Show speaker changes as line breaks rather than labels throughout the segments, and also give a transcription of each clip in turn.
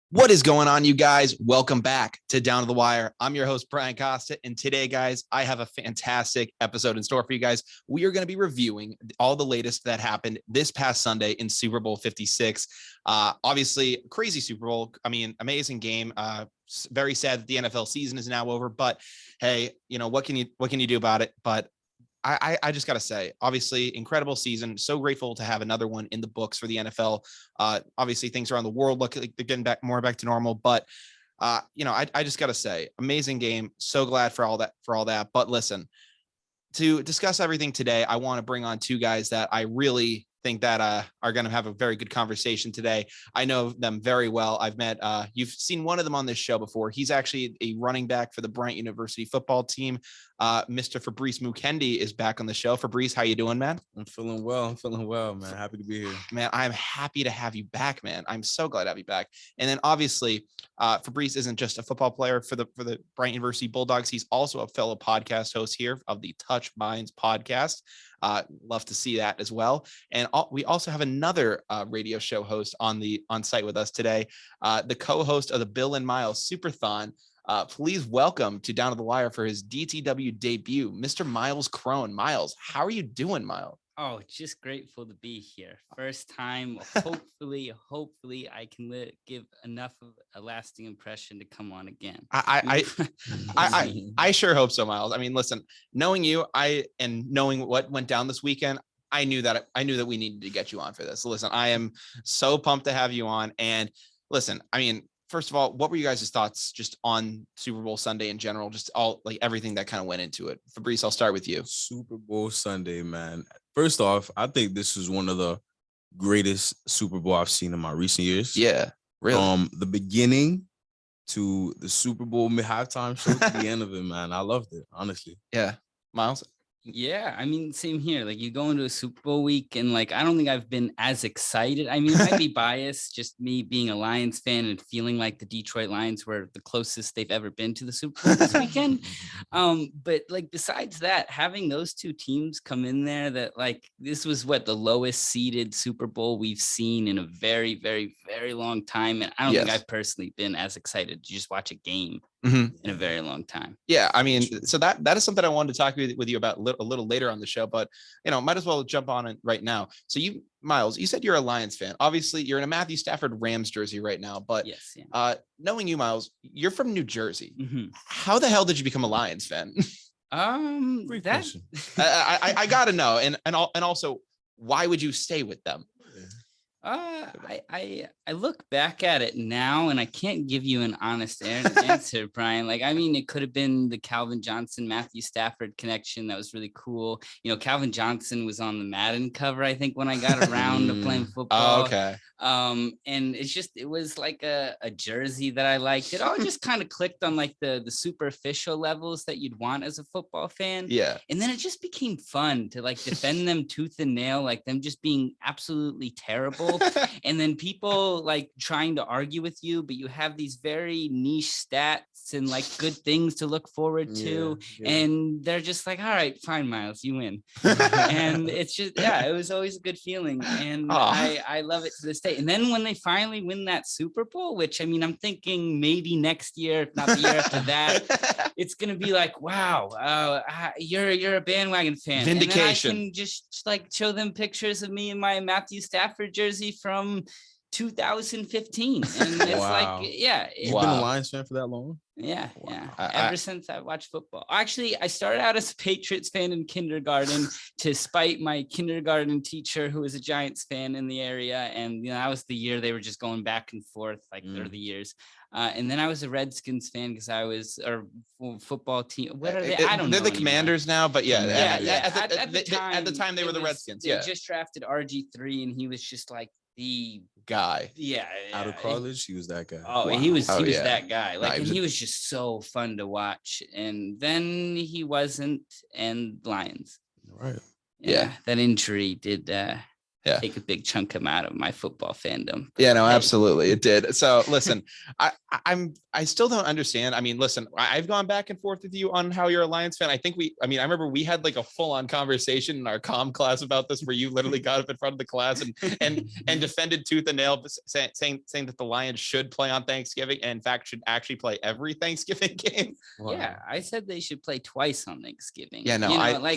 What is going on, you guys? Welcome back to Down to the Wire. I'm your host, Brian Costa, and today, guys, I have a fantastic episode in store for you guys. We are going to be reviewing all the latest that happened this past Sunday in Super Bowl 56. Obviously, crazy Super Bowl. I mean, amazing game. Very sad that the NFL season is now over, but hey, you know, what can you do about it? But I just got to say, obviously, incredible season. So grateful to have another one in the books for the NFL. Obviously, things around the world look like they're getting back to normal. But, I just got to say, amazing game. So glad for all that. But listen, to discuss everything today, I want to bring on two guys that I really think that are going to have a very good conversation today. I know them very well. I've met, you've seen one of them on this show before. He's actually a running back for the Bryant University football team. Mr. Fabrice Mukendi is back on the show. Fabrice, how you doing, man?
I'm feeling well, man. Happy to be here.
Man, I'm happy to have you back, man. I'm so glad to have you back. And then obviously, Fabrice isn't just a football player for the Bryant University Bulldogs. He's also a fellow podcast host here of the Touch Minds podcast. Love to see that as well. And we also have another radio show host on site with us today, the co-host of the Bill and Miles Superthon. Please welcome to Down to the Wire for his DTW debut, Mr. Miles Kron. Miles, how are you doing, Miles?
Oh, just grateful to be here. First time. Hopefully, I can give enough of a lasting impression to come on again.
I sure hope so, Miles. I mean, listen, knowing you, and knowing what went down this weekend, I knew that we needed to get you on for this. So listen, I am so pumped to have you on. And listen, I mean, first of all, what were you guys' thoughts just on Super Bowl Sunday in general? Just all like everything that kind of went into it. Fabrice, I'll start with you.
Super Bowl Sunday, man. First off, I think this is one of the greatest Super Bowl I've seen in my recent years.
Yeah, really.
The beginning to the Super Bowl halftime show to the end of it, man. I loved it, honestly.
Yeah. Miles?
Yeah, I mean, same here. Like, you go into a Super Bowl week and like, I don't think I've been as excited. I mean, it might be biased, just me being a Lions fan and feeling like the Detroit Lions were the closest they've ever been to the Super Bowl this weekend. But like, besides that, having those two teams come in there, that like, this was the lowest seeded Super Bowl we've seen in a very, very, very long time. And I don't think I've personally been as excited to just watch a game in a very long time.
Yeah, I mean, so that is something I wanted to talk with you about a little later on the show, but might as well jump on it right now. So you, Miles, you said you're a Lions fan. Obviously, you're in a Mathew Stafford Rams jersey right now, but
yes, yeah.
Knowing you, Miles, you're from New Jersey. How the hell did you become a Lions fan?
Great question.
I gotta know, and also, why would you stay with them?
I look back at it now and I can't give you an honest answer, Brian. Like, I mean, it could have been the Calvin Johnson, Mathew Stafford connection. That was really cool. Calvin Johnson was on the Madden cover, I think, when I got around to playing football.
Oh, okay.
And it was like a jersey that I liked. It all just kind of clicked on like the superficial levels that you'd want as a football fan.
Yeah.
And then it just became fun to like defend them tooth and nail, like them just being absolutely terrible. And then people like trying to argue with you, but you have these very niche stats and like good things to look forward to. Yeah. And they're just like, all right, fine, Miles, you win. And it's just, it was always a good feeling. And I love it to this day. And then when they finally win that Super Bowl, which I mean, I'm thinking maybe next year, if not the year after that, it's going to be like, wow, you're a bandwagon fan.
Vindication.
And then I can just like show them pictures of me in my Mathew Stafford jersey from 2015. And it's
wow.
like, yeah.
You've been a Lions fan for that long?
Yeah, wow. Ever since I watched football. Actually, I started out as a Patriots fan in kindergarten to spite my kindergarten teacher who was a Giants fan in the area. And that was the year they were just going back and forth, like they're the years. And then I was a Redskins fan because I was a football team. What are they? I don't know.
They're the Commanders now, but
at
the time they were the Redskins.
They just drafted RG3 and he was just like the
guy.
Out of college, he was that guy.
Oh, wow. He was that guy. Like,
and
he was just so fun to watch. And then he wasn't, and Lions.
Right.
Yeah. That injury did take a big chunk out of my football fandom.
Yeah, no, absolutely. It did. So listen, I still don't understand. I mean, listen, I've gone back and forth with you on how you're a Lions fan. I remember we had like a full on conversation in our comm class about this, where you literally got up in front of the class and defended tooth and nail, saying that the Lions should play on Thanksgiving, and in fact should actually play every Thanksgiving game.
Wow. Yeah, I said they should play twice on Thanksgiving.
Yeah, no,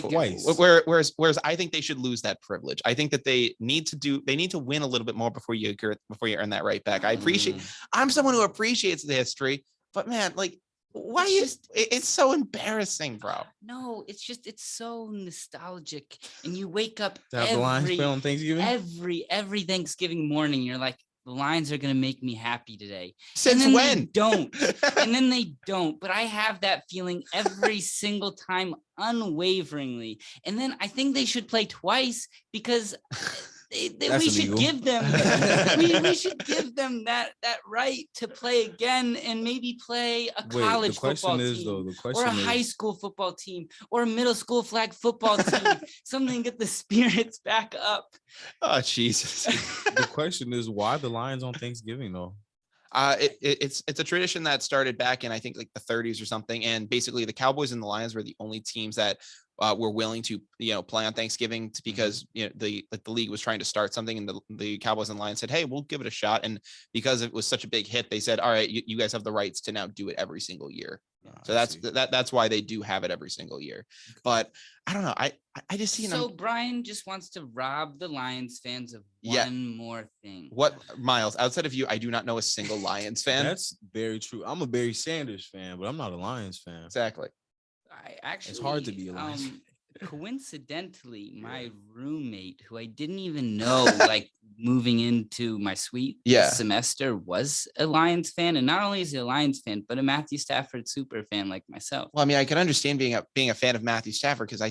twice.
Whereas I think they should lose that privilege. I think that they need to win a little bit more before you earn that right back. I'm someone who appreciates the history, but man, like, why it's so embarrassing, bro.
No, it's so nostalgic, and you wake up
on Thanksgiving
every Thanksgiving morning, you're like, the Lions are going to make me happy today.
Since when?
Don't. And then they don't. But I have that feeling every single time, unwaveringly. And then I think they should play twice, because we should give them we should give them that right to play again, and maybe play a college football team, or a high school football team, or a middle school flag football team, something to get the spirits back up.
Oh, Jesus.
The question is, why the Lions on Thanksgiving though?
It's a tradition that started back in, I think, like the 30s or something, and basically the Cowboys and the Lions were the only teams that were willing to play on Thanksgiving, because the league was trying to start something, and the Cowboys and Lions said, hey, we'll give it a shot. And because it was such a big hit, they said, all right, you guys have the rights to now do it every single year. So that's why they do have it every single year. But I don't know. I just see.
So Brian just wants to rob the Lions fans of one more thing.
What, Miles? Outside of you, I do not know a single Lions fan.
That's very true. I'm a Barry Sanders fan, but I'm not a Lions fan.
Exactly.
It's
hard to be a Lions fan.
Coincidentally, my roommate, who I didn't even know, like moving into my suite this semester, was a Lions fan. And not only is he a Lions fan, but a Mathew Stafford super fan like myself.
Well, I mean, I can understand being a fan of Mathew Stafford, because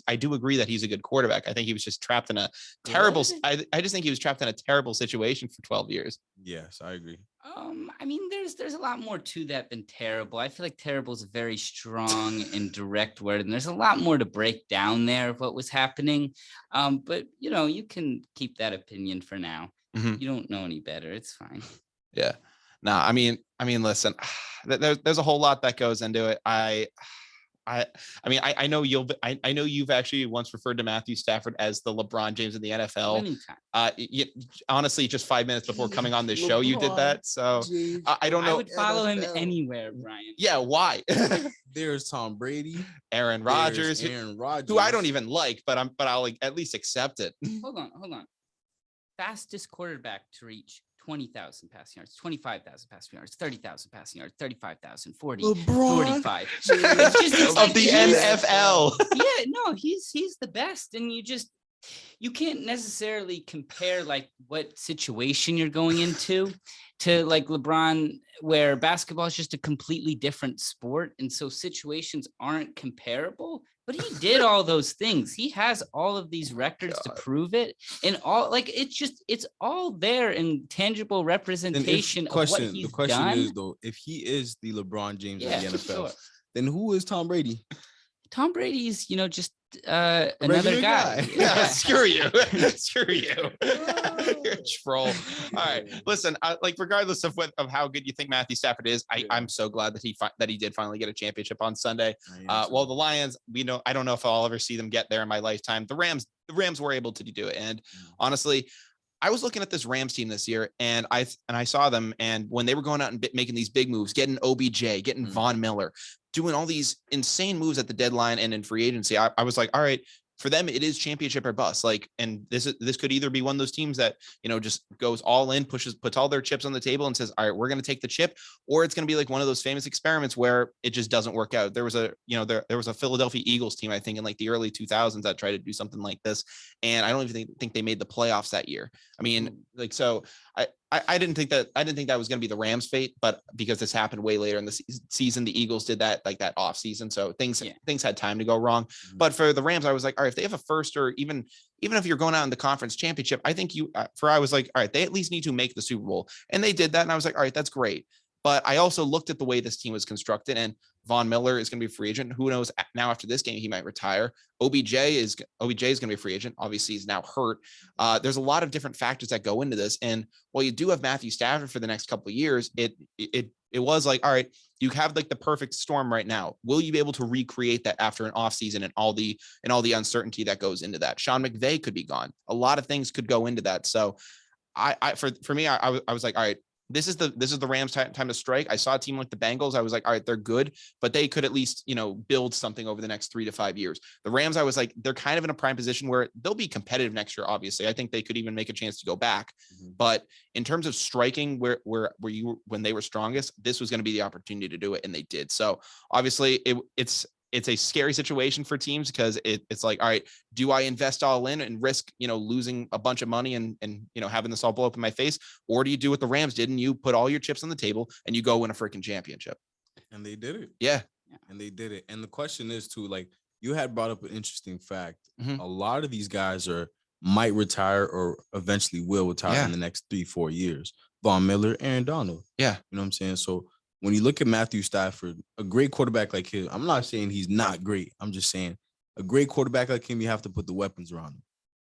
I do agree that he's a good quarterback. I think he was just trapped in a terrible, I just think he was trapped in a terrible situation for 12 years.
Yes, I agree.
I mean, there's a lot more to that than terrible. I feel like terrible is a very strong and direct word, and there's a lot more to break down there of what was happening. But you can keep that opinion for now. Mm-hmm. You don't know any better. It's fine.
Yeah. No, I mean, listen, there's a whole lot that goes into it. I know you've actually once referred to Mathew Stafford as the LeBron James of the NFL. Honestly, just 5 minutes before coming on this show, you did that. So I don't know.
I would follow him anywhere, Brian.
Yeah, why?
There's Tom Brady,
Aaron Rodgers, who I don't even like, but I'll at least accept it.
Hold on. Fastest quarterback to reach 20,000 passing yards, 25,000 passing yards, 30,000 passing yards, 35,000, 40, LeBron. 45.
Of the NFL.
Yeah, no, he's the best. And you can't necessarily compare like what situation you're going into to like LeBron, where basketball is just a completely different sport. And so situations aren't comparable. But he did all those things. He has all of these records to prove it. And all it's all there in tangible representation of what he's done.
The question is, though, if he is the LeBron James of the NFL, then who is Tom Brady?
Tom Brady's, just another guy.
Yeah, screw you. Screw you. You're a troll. All right. Listen, regardless of how good you think Mathew Stafford is, I'm so glad that he did finally get a championship on Sunday. Well, the Lions, I don't know if I'll ever see them get there in my lifetime. The Rams were able to do it. And honestly, I was looking at this Rams team this year, and I saw them, and when they were going out and making these big moves, getting OBJ, getting Von Miller, doing all these insane moves at the deadline and in free agency, I was like, all right, for them, it is championship or bust. And this could either be one of those teams that, just goes all in, puts all their chips on the table and says, all right, we're going to take the chip, or it's going to be like one of those famous experiments where it just doesn't work out. There was a Philadelphia Eagles team, I think, in like the early 2000s that tried to do something like this. And I don't even think they made the playoffs that year. I mean, I didn't think that was going to be the Rams' fate, but because this happened way later in the season, the Eagles did that off season. So things had time to go wrong. Mm-hmm. But for the Rams, I was like, all right, if they have a first, or even if you're going out in the conference championship, I think I was like, all right, they at least need to make the Super Bowl. And they did that. And I was like, all right, that's great. But I also looked at the way this team was constructed, and Von Miller is going to be a free agent. Who knows? Now after this game, he might retire. OBJ is going to be a free agent. Obviously, he's now hurt. There's a lot of different factors that go into this. And while you do have Mathew Stafford for the next couple of years, it was like, all right, you have like the perfect storm right now. Will you be able to recreate that after an offseason and all the uncertainty that goes into that? Sean McVay could be gone. A lot of things could go into that. So for me, I was like, all right, this is the Rams time to strike. I saw a team like the Bengals. I was like, all right, they're good, but they could at least, build something over the next 3 to 5 years. The Rams, I was like, they're kind of in a prime position where they'll be competitive next year. Obviously, I think they could even make a chance to go back. Mm-hmm. But in terms of striking when they were strongest, this was going to be the opportunity to do it. And they did. So obviously it's a scary situation for teams because it's like, all right, do I invest all in and risk, losing a bunch of money and having this all blow up in my face? Or do you do what the Rams did and you put all your chips on the table and you go win a freaking championship?
And they did it.
Yeah.
And they did it. And the question is too, like you had brought up an interesting fact.
Mm-hmm.
A lot of these guys might retire or eventually will retire in the next 3-4 years. Von Miller, Aaron Donald.
Yeah.
You know what I'm saying? So when you look at Mathew Stafford, a great quarterback like him, I'm not saying he's not great. I'm just saying a great quarterback like him, you have to put the weapons around him.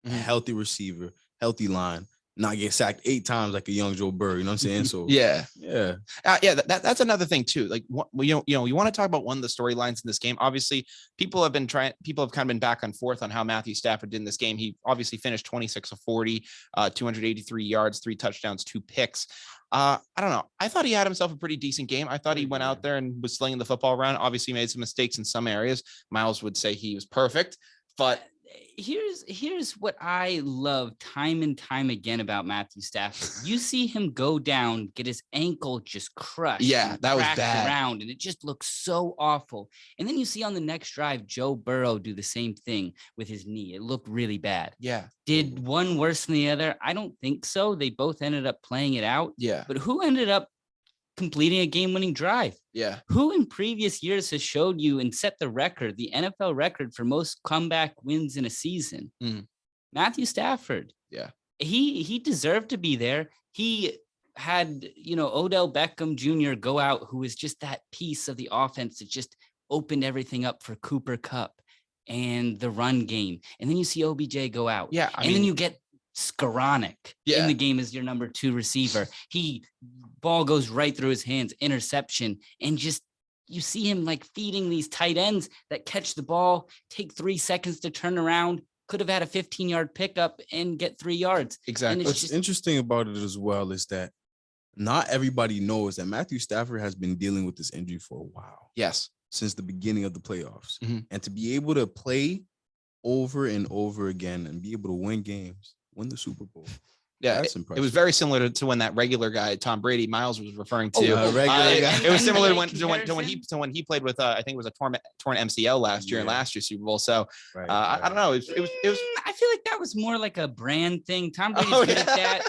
Mm-hmm. A healthy receiver, healthy line, not get sacked 8 times like a young Joe Burrow. You know what I'm saying? So
yeah.
That's
another thing too. Like, you want to talk about one of the storylines in this game. Obviously, people have kind of been back and forth on how Mathew Stafford did in this game. He obviously finished 26 of 40, 283 yards, 3 touchdowns, 2 picks. I don't know. I thought he had himself a pretty decent game. I thought he went out there and was slinging the football around. Obviously made some mistakes in some areas. Miles would say he was perfect, but
here's what I love time and time again about Mathew Stafford. You see him go down, get his ankle just crushed.
Yeah, that was bad.
Around, and it just looks so awful. And then you see on the next drive, Joe Burrow do the same thing with his knee. It looked really bad.
Yeah.
Did one worse than the other? I don't think so. They both ended up playing it out.
Yeah.
But who ended up completing a game-winning drive?
Yeah.
Who in previous years has showed you and set the record, the NFL record for most comeback wins in a season?
Mm.
Mathew Stafford.
Yeah.
He deserved to be there. He had, Odell Beckham Jr. go out, who was just that piece of the offense that just opened everything up for Cooper Kupp and the run game. And then you see OBJ go out.
Yeah.
Then you get Skoranek in the game as your number 2 receiver. Ball goes right through his hands, interception, and just you see him like feeding these tight ends that catch the ball, take 3 seconds to turn around, could have had a 15-yard pickup and get 3 yards.
Exactly.
What's interesting about it as well is that not everybody knows that Mathew Stafford has been dealing with this injury for a while.
Yes.
Since the beginning of the playoffs.
Mm-hmm.
And to be able to play over and over again and be able to win games, win the Super Bowl.
Yeah,
that's impressive.
It was very similar to when that regular guy, Tom Brady, Miles was referring to.
It
was similar to when he played with, I think it was a torn MCL last year in last year's Super Bowl. So I don't know. It was.
I feel like that was more like a brand thing. Tom Brady's good at that.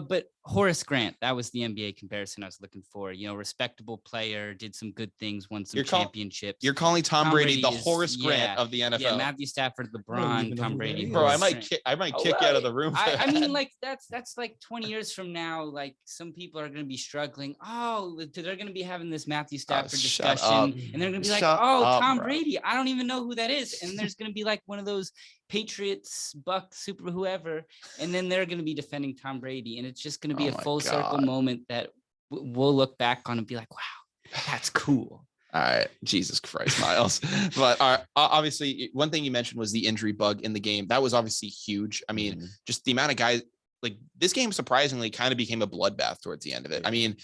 But Horace Grant, that was the NBA comparison I was looking for. Respectable player, did some good things, won some championships.
You're calling Tom Brady the Horace Grant of the NFL.
Yeah, Matthew Stafford, LeBron, Tom Brady.
Bro, I might kick you out of the room.
I mean, like that's like 20 years from now. Like some people are going to be struggling. Oh, they're going to be having this Matthew Stafford discussion, and they're going to be like, Tom Brady. I don't even know who that is. And there's going to be like one of those Patriots, Bucks, Super whoever, and then they're going to be defending Tom Brady, and it's just going to be a full circle moment that we'll look back on and be like, wow, that's cool.
All right, Jesus Christ, Miles. But obviously, one thing you mentioned was the injury bug in the game. That was obviously huge. I mean, just the amount of guys. Like this game surprisingly kind of became a bloodbath towards the end of it. I mean,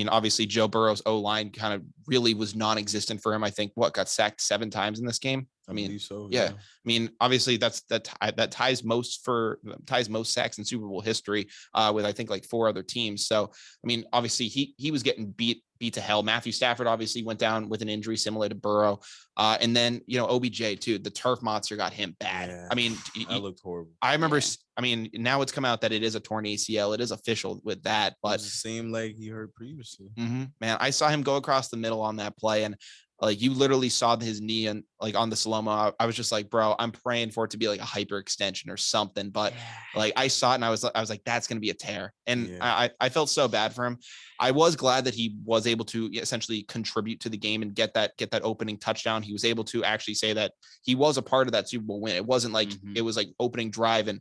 obviously Joe Burrow's O-line kind of really was non-existent for him. I think got sacked 7 times in this game. I mean,
so,
yeah. I mean, obviously that ties most sacks in Super Bowl history with I think like 4 other teams. So, I mean, obviously he was getting beat to hell. Mathew Stafford obviously went down with an injury similar to Burrow. And then, OBJ too, the turf monster got him bad.
Yeah,
I mean,
that looked horrible.
I remember, I mean, now it's come out that it is a torn ACL. It is official with that, but
it was the same leg he hurt previously.
Man, I saw him go across the middle on that play. And Like you literally saw his knee and like on the slow-mo. I was just like, bro, I'm praying for it to be like a hyperextension or something. But like I saw it and I was like, that's going to be a tear. And I felt so bad for him. I was glad that he was able to essentially contribute to the game and get that opening touchdown. He was able to actually say that he was a part of that Super Bowl win. It wasn't like it was like opening drive and,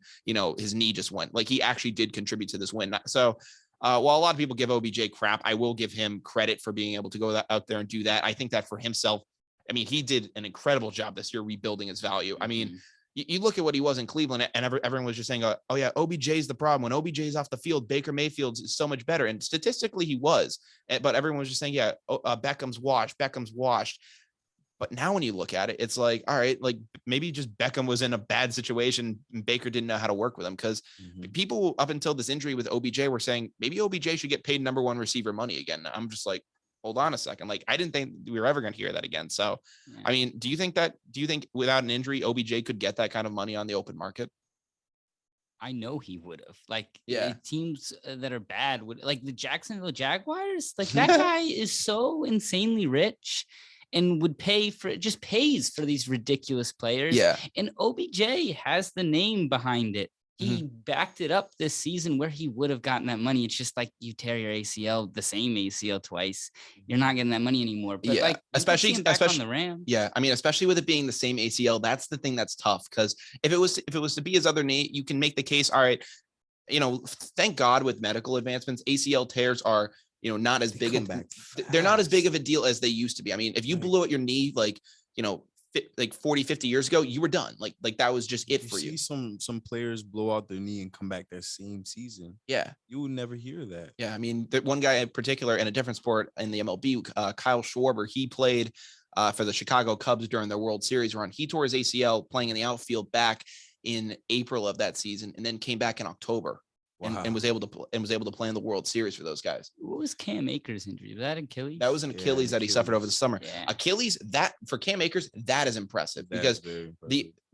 his knee just went. Like he actually did contribute to this win. So while a lot of people give OBJ crap, I will give him credit for being able to go out there and do that. I think that for himself, I mean, he did an incredible job this year rebuilding his value. I mean, you look at what he was in Cleveland and everyone was just saying, oh yeah, OBJ is the problem. When OBJ is off the field, Baker Mayfield's is so much better. And statistically he was, but everyone was just saying, yeah, Beckham's washed. But now when you look at it, it's like, all right, like maybe just Beckham was in a bad situation and Baker didn't know how to work with him, because people up until this injury with OBJ were saying maybe OBJ should get paid number one receiver money again. I'm just like, hold on a second. Like, I didn't think we were ever going to hear that again. So, I mean, do you think without an injury, OBJ could get that kind of money on the open market?
I know he would have. Like, teams that are bad would, like the Jacksonville Jaguars. Like that guy is so insanely rich and would pays for these ridiculous players.
Yeah.
And OBJ has the name behind it. He backed it up this season where he would have gotten that money. It's just like you tear your ACL, the same ACL twice. You're not getting that money anymore. But like, especially on the Rams.
Yeah. I mean, especially with it being the same ACL, that's the thing that's tough. Because if it was to be his other knee, you can make the case. All right, thank God with medical advancements, ACL tears are not as big. They're not as big of a deal as they used to be. I mean, if you blew out your knee, like 40, 50 years ago, you were done. Like that was just it for you.
See some players blow out their knee and come back that same season.
Yeah.
You would never hear that.
Yeah. I mean, the one guy in particular in a different sport in the MLB, Kyle Schwarber, he played for the Chicago Cubs during their World Series run. He tore his ACL playing in the outfield back in April of that season, and then came back in October. And was able to play in the World Series for those guys.
What was Cam Akers' injury? Was that Achilles?
That was an Achilles that he suffered over the summer. Yeah. Achilles, that for Cam Akers, that is impressive, because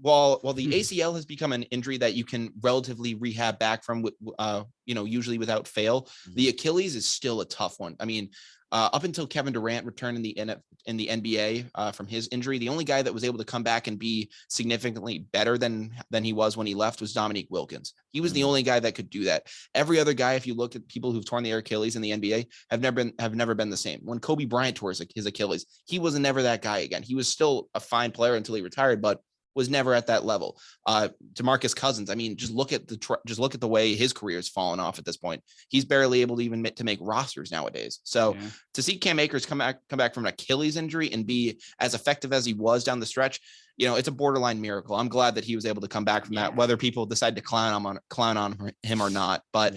while the ACL has become an injury that you can relatively rehab back from, usually without fail, the Achilles is still a tough one. I mean, up until Kevin Durant returned in the NBA from his injury, the only guy that was able to come back and be significantly better than he was when he left was Dominique Wilkins. He was the only guy that could do that. Every other guy, if you look at people who've torn their Achilles in the NBA, have never been the same. When Kobe Bryant tore his Achilles, he was never that guy again. He was still a fine player until he retired, but was never at that level. DeMarcus Cousins, I mean, just look at the way his career has fallen off at this point. He's barely able to even to make rosters nowadays. So to see Cam Akers come back from an Achilles injury and be as effective as he was down the stretch, it's a borderline miracle. I'm glad that he was able to come back from that, whether people decide to clown on him or not. But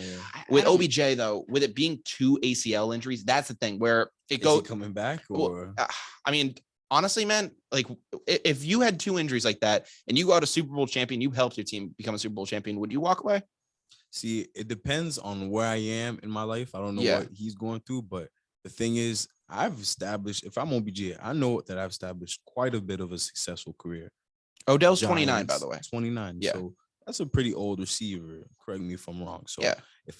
with OBJ though, with it being 2 ACL injuries, that's the thing where it goes
coming back. Or
I mean, honestly, man, like if you had 2 injuries like that and you go out a Super Bowl champion, you helped your team become a Super Bowl champion, would you walk away?
See, it depends on where I am in my life. I don't know what he's going through, but the thing is, if I'm OBJ, I know that I've established quite a bit of a successful career.
Odell's 29, by the way.
29. Yeah. So that's a pretty old receiver. Correct me if I'm wrong. So if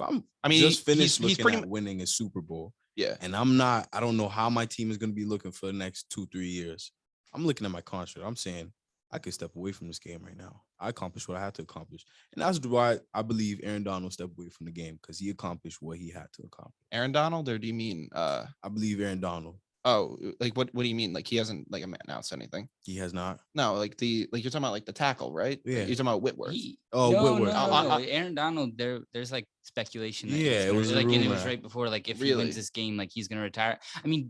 just finished winning a Super Bowl, and I don't know how my team is going to be looking for the next 2-3 years. I'm looking at my contract. I'm saying I could step away from this game right now. I accomplished what I had to accomplish. And that's why I believe Aaron Donald stepped away from the game, because he accomplished what he had to accomplish.
Aaron Donald, or do you mean
I believe Aaron Donald.
Oh, like what do you mean? Like he hasn't announced anything?
He has not.
No, like you're talking about like the tackle, right?
Yeah.
You're talking about Whitworth.
Whitworth.
No. Aaron Donald, there's like speculation that
it was
like, and it was right before, like if he wins this game, like he's gonna retire. I mean,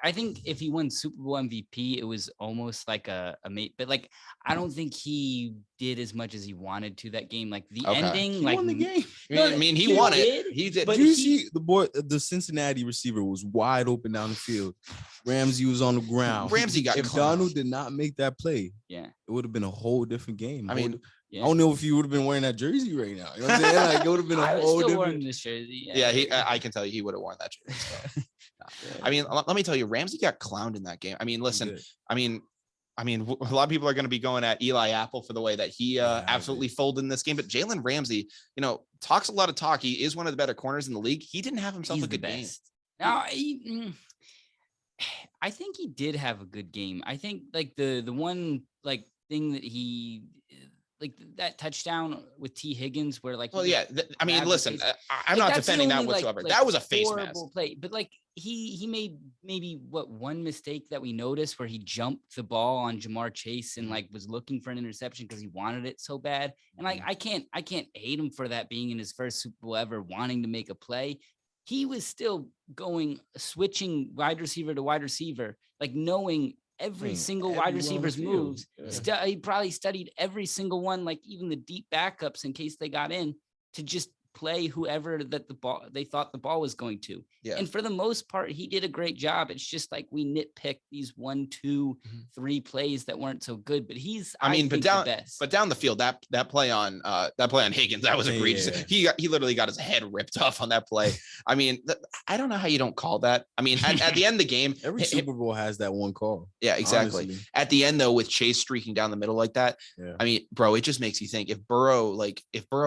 I think if he won Super Bowl MVP, it was almost like a mate, but like I don't think he did as much as he wanted to that game. Like the ending,
he
like
won the game.
I mean, he won it. He did.
But you see the Cincinnati receiver was wide open down the field. Ramsey was on the ground.
Ramsey got
if Donald did not make that play, it would have been a whole different game. I mean, I don't know if he would have been wearing that jersey right now. You know what I'm saying? Like it would have been a whole different.
This jersey.
I can tell you he would have worn that jersey. So. I mean, let me tell you, Ramsey got clowned in that game. I mean, listen, I mean, a lot of people are going to be going at Eli Apple for the way that he absolutely folded in this game. But Jalen Ramsey, talks a lot of talk. He is one of the better corners in the league. He didn't have himself a good game.
Now, I think he did have a good game. I think like the one like thing that he like that touchdown with T. Higgins where like
Well, yeah. I mean, listen, I'm
like,
not
that's the
defending that
only,
whatsoever.
like,
That was a face mask.
horrible play, but like he made maybe one mistake that we noticed where he jumped the ball on Jamar Chase and like was looking for an interception because he wanted it so bad. And like I can't hate him for that being in his first Super Bowl ever, wanting to make a play. He was still switching wide receiver to wide receiver, like knowing every single wide receiver's moves.
Yeah.
He probably studied every single one, like even the deep backups in case they got in, to just play whoever that they thought the ball was going to.
Yeah.
And for the most part, he did a great job. It's just like we nitpick these 1, 2, 3 plays that weren't so good. But but down the field, that play on Higgins, that was egregious. Yeah. He literally got his head ripped off on that play. I mean, I don't know how you don't call that. I mean, at the end of the game,
every Super Bowl has that one call.
Yeah, exactly. Honestly. At the end though, with Chase streaking down the middle like that, I mean, bro, it just makes you think if Burrow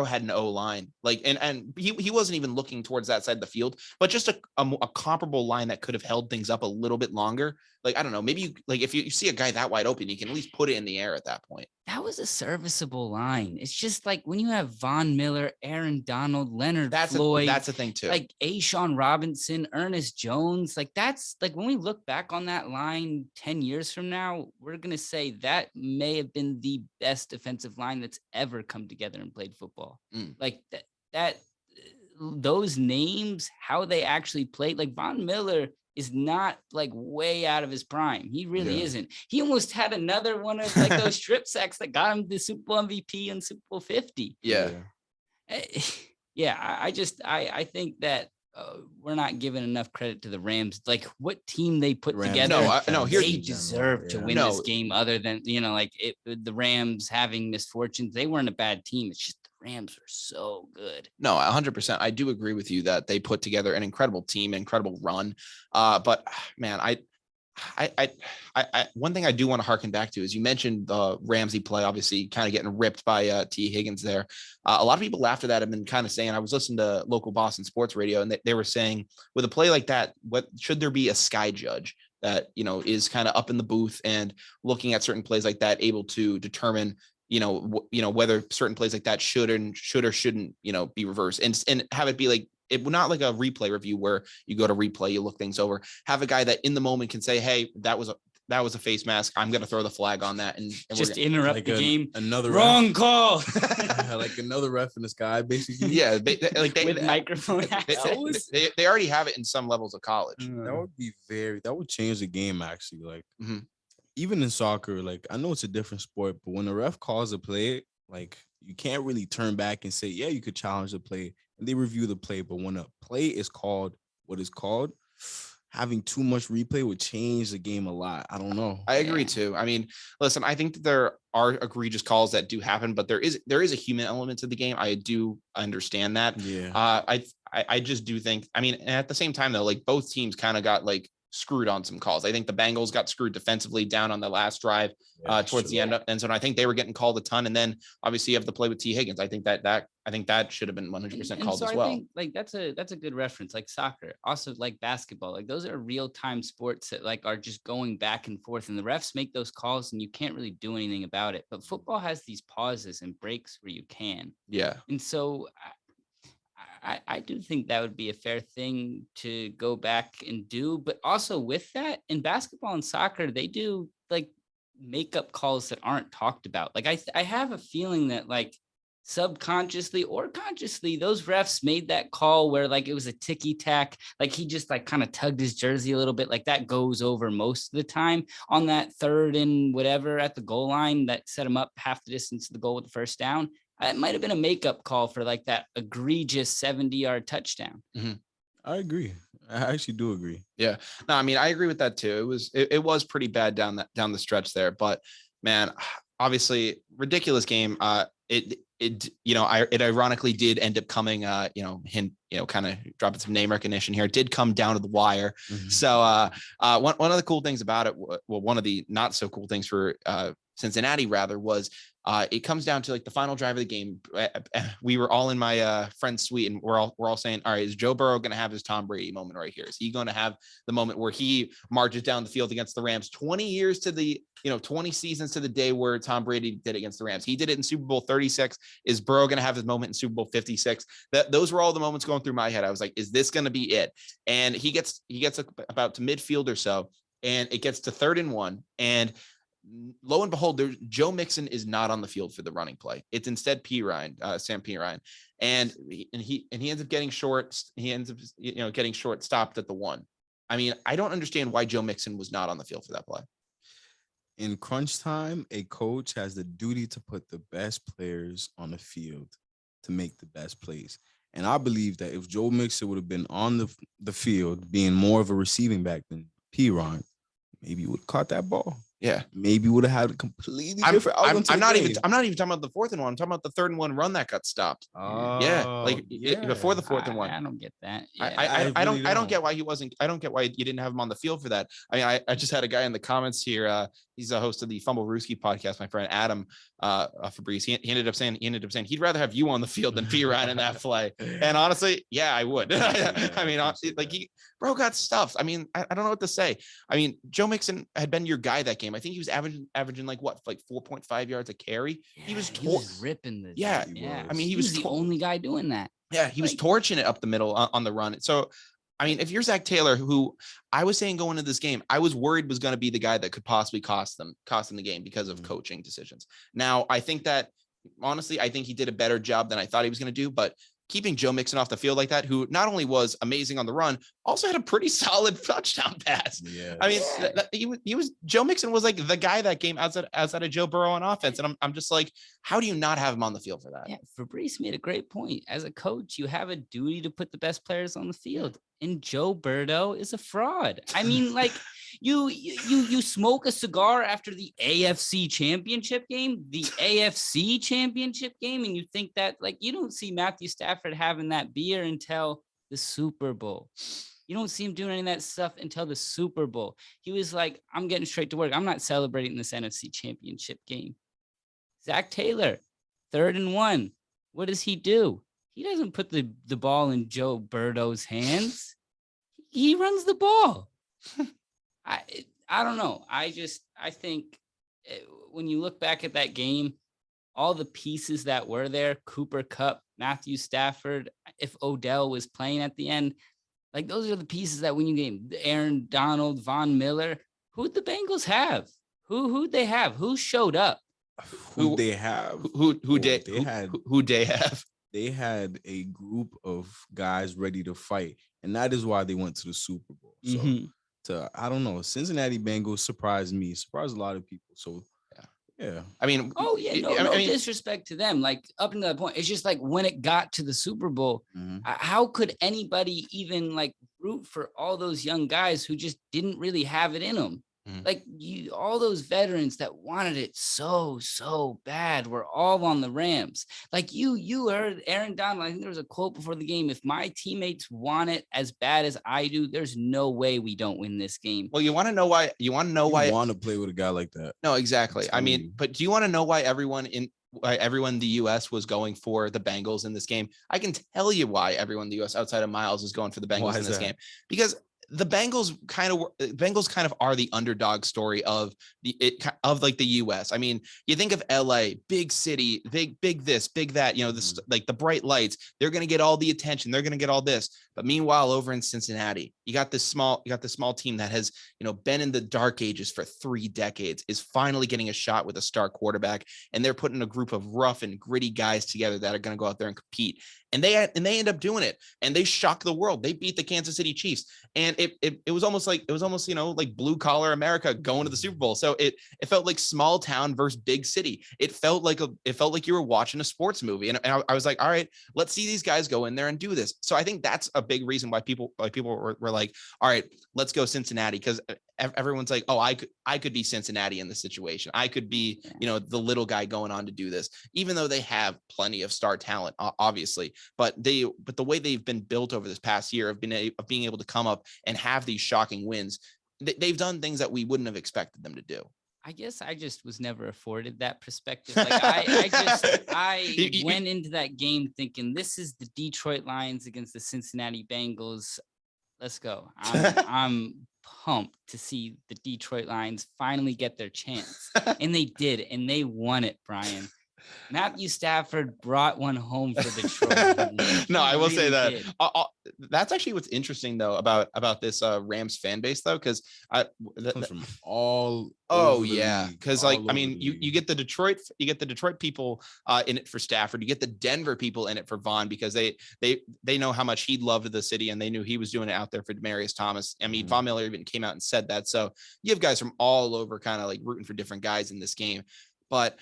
had an O-line, like, and he wasn't even looking towards that side of the field, but just a comparable line that could have held things up a little bit longer. Like, I don't know, maybe if you see a guy that wide open, you can at least put it in the air at that point.
That was a serviceable line. It's just like when you have Von Miller, Aaron Donald, Leonard Floyd.
That's the thing too.
Like Ashawn Robinson, Ernest Jones. Like that's like when we look back on that line 10 years from now, we're going to say that may have been the best defensive line that's ever come together and played football. Like that those names, how they actually played, like Von Miller is not like way out of his prime. He really isn't. He almost had another one of like those strip sacks that got him the Super Bowl MVP and Super Bowl 50.
Yeah.
I think that we're not giving enough credit to the Rams. Like what team they put together. They deserve to win this game other than, the Rams having misfortunes. They weren't a bad team. It's just Rams are so good.
No, 100%. I do agree with you that they put together an incredible team, incredible run. But man, I one thing I do want to harken back to is you mentioned the Ramsey play, obviously kind of getting ripped by T. Higgins there. A lot of people after that have been kind of saying, I was listening to local Boston sports radio, and they were saying with a play like that, what should there be a sky judge that, is kind of up in the booth and looking at certain plays like that, able to determine whether certain plays like that should or shouldn't, be reversed and have it be like, it not like a replay review where you go to replay, you look things over, have a guy that in the moment can say, hey, that was a face mask. I'm going to throw the flag on that. And
just interrupt
like
the game.
Another
wrong
ref.
call.
Like another ref in the sky, basically.
Yeah.
With microphone.
They already have it in some levels of college.
That would change the game actually. Like, even in soccer, like I know it's a different sport, but when the ref calls a play, like you can't really turn back and say, yeah, you could challenge the play, and they review the play. But when a play is called what is called, having too much replay would change the game a lot. I don't know.
I agree too. I mean, listen, I think that there are egregious calls that do happen, but there is a human element to the game. I do understand that.
Yeah.
I just do think, I mean, at the same time though, like both teams kind of got like screwed on some calls. I think the Bengals got screwed defensively down on the last drive towards the end of, and so I think they were getting called a ton. And then obviously you have the play with T. Higgins. I think that should have been 100% called as well. I think
like that's a good reference, like soccer, also like basketball. Like those are real-time sports that like are just going back and forth, and the refs make those calls and you can't really do anything about it. But football has these pauses and breaks where you can.
Yeah.
And so I do think that would be a fair thing to go back and do. But also with that, in basketball and soccer, they do like makeup calls that aren't talked about. Like I have a feeling that like subconsciously or consciously, those refs made that call where like it was a ticky tack, like he just like kind of tugged his jersey a little bit, like that goes over most of the time on that 3rd and whatever at the goal line that set him up half the distance to the goal with the first down. It might have been a makeup call for like that egregious 70-yard touchdown.
Mm-hmm. I agree. I actually do agree.
Yeah. No, I mean, I agree with that too. It was pretty bad down the stretch there, but man, obviously ridiculous game. It ironically did end up coming, kind of dropping some name recognition here. It did come down to the wire. Mm-hmm. So one of the cool things about it, well, one of the not so cool things for Cincinnati rather, was it comes down to like the final drive of the game. We were all in my friend's suite, and we're all saying, all right, is Joe Burrow going to have his Tom Brady moment right here? Is he going to have the moment where he marches down the field against the Rams 20 seasons to the day where Tom Brady did it against the Rams? He did it in Super Bowl 36. Is Burrow going to have his moment in Super Bowl 56? Those were all the moments going through my head. I was like, is this going to be it? And he gets about to midfield or so, and it gets to 3rd and 1, and lo and behold, Joe Mixon is not on the field for the running play. It's instead Sam Pirine, and he ends up getting short. He ends up getting short stopped at the 1. I mean, I don't understand why Joe Mixon was not on the field for that play.
In crunch time, a coach has the duty to put the best players on the field to make the best plays. And I believe that if Joe Mixon would have been on the field, being more of a receiving back than Pirine, maybe he would have caught that ball.
Yeah,
maybe would have had a completely different outcome.
I'm not even talking about the 4th and 1. I'm talking about the 3rd and 1 run that got stopped. Before the 4th and 1.
I don't get that.
Yeah. I don't get why he wasn't. I don't get why you didn't have him on the field for that. I mean, I just had a guy in the comments here. He's a host of the Fumble Rooski podcast. My friend Adam Fabrice. He ended up saying he'd rather have you on the field than Pirine in that play. And honestly, yeah, I would. I mean, bro got stuffed. I mean, I don't know what to say. I mean, Joe Mixon had been your guy that game. I think he was averaging like 4.5 yards a carry.
Yeah,
he was
ripping the.
Yeah. I mean, he was
the only guy doing that.
Yeah, he was torching it up the middle on the run. So, I mean, if you're Zach Taylor, who I was saying going into this game, I was worried was going to be the guy that could possibly cost them the game because of coaching decisions. Now, I think that honestly, I think he did a better job than I thought he was going to do, but keeping Joe Mixon off the field like that, who not only was amazing on the run, also had a pretty solid touchdown pass.
Yeah.
I mean, he was Joe Mixon was like the guy that game outside of Joe Burrow on offense. And I'm just like, how do you not have him on the field for that?
Yeah, Fabrice made a great point. As a coach, you have a duty to put the best players on the field. And Joe Burrow is a fraud. I mean, like you smoke a cigar after the AFC championship game, and you think that like you don't see Mathew Stafford having that beer until the Super Bowl. You don't see him doing any of that stuff until the Super Bowl. He was like, I'm getting straight to work. I'm not celebrating this NFC championship game. Zach Taylor, 3rd and 1. What does he do? He doesn't put the ball in Joe Burrow's hands. He runs the ball. I don't know. I think when you look back at that game, all the pieces that were there, Cooper Kupp, Matthew Stafford, if Odell was playing at the end, like those are the pieces that win you game. Aaron Donald, Von Miller. Who'd the Bengals have? Who'd they have? Who showed up?
Who they have?
Who they have?
They had a group of guys ready to fight, and that is why they went to the Super Bowl. So, I don't know, Cincinnati Bengals surprised a lot of people. So, yeah.
I mean,
no disrespect to them. Like up until that point, it's just like when it got to the Super Bowl, how could anybody even like root for all those young guys who just didn't really have it in them? Like all those veterans that wanted it so bad were all on the Rams. Like you heard Aaron Donald. I think there was a quote before the game. If my teammates want it as bad as I do, there's no way we don't win this game.
Well, you want to know why? You want
to play with a guy like that?
No, exactly. I mean, but do you want to know why everyone in the U.S. was going for the Bengals in this game? I can tell you why everyone in the U.S. outside of Miles is going for the Bengals in this game, because the Bengals kind of are the underdog story of the U.S. I mean, you think of LA, big city, big this, big that, this like the bright lights, they're going to get all the attention. They're going to get all this. But meanwhile, over in Cincinnati, you got this small team that has, been in the dark ages for 3 decades, is finally getting a shot with a star quarterback. And they're putting a group of rough and gritty guys together that are going to go out there and compete. And they end up doing it, and they shock the world. They beat the Kansas City Chiefs, and it was almost like blue collar America going to the Super Bowl. So it felt like small town versus big city. It felt like you were watching a sports movie, and I was like, all right, let's see these guys go in there and do this. So I think that's a big reason why people were like, all right, let's go Cincinnati, because everyone's like, oh, I could be Cincinnati in this situation. I could be the little guy going on to do this, even though they have plenty of star talent, obviously. But the way they've been built over this past year of being able to come up and have these shocking wins, they've done things that we wouldn't have expected them to do.
I guess I just was never afforded that perspective. Like I went into that game thinking this is the Detroit Lions against the Cincinnati Bengals. Let's go. I'm pumped to see the Detroit Lions finally get their chance. And they did, and they won it, Brian. Mathew Stafford brought one home for Detroit.
No, I will say that
did.
That's actually what's interesting though about this Rams fan base though, because
comes from all.
Oh yeah, because like I mean,
you
you get the Detroit people in it for Stafford. You get the Denver people in it for Vaughn because they know how much he loved the city and they knew he was doing it out there for Demaryius Thomas. I mean, Von Miller even came out and said that. So you have guys from all over kind of like rooting for different guys in this game. But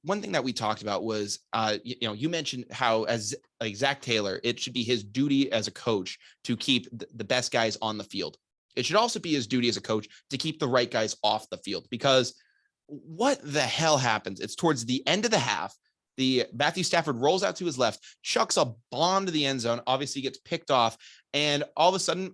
one thing that we talked about was, you mentioned how as like Zach Taylor, it should be his duty as a coach to keep the best guys on the field. It should also be his duty as a coach to keep the right guys off the field, because what the hell happens? It's towards the end of the half. The Mathew Stafford rolls out to his left, chucks a bomb to the end zone, obviously gets picked off. And all of a sudden,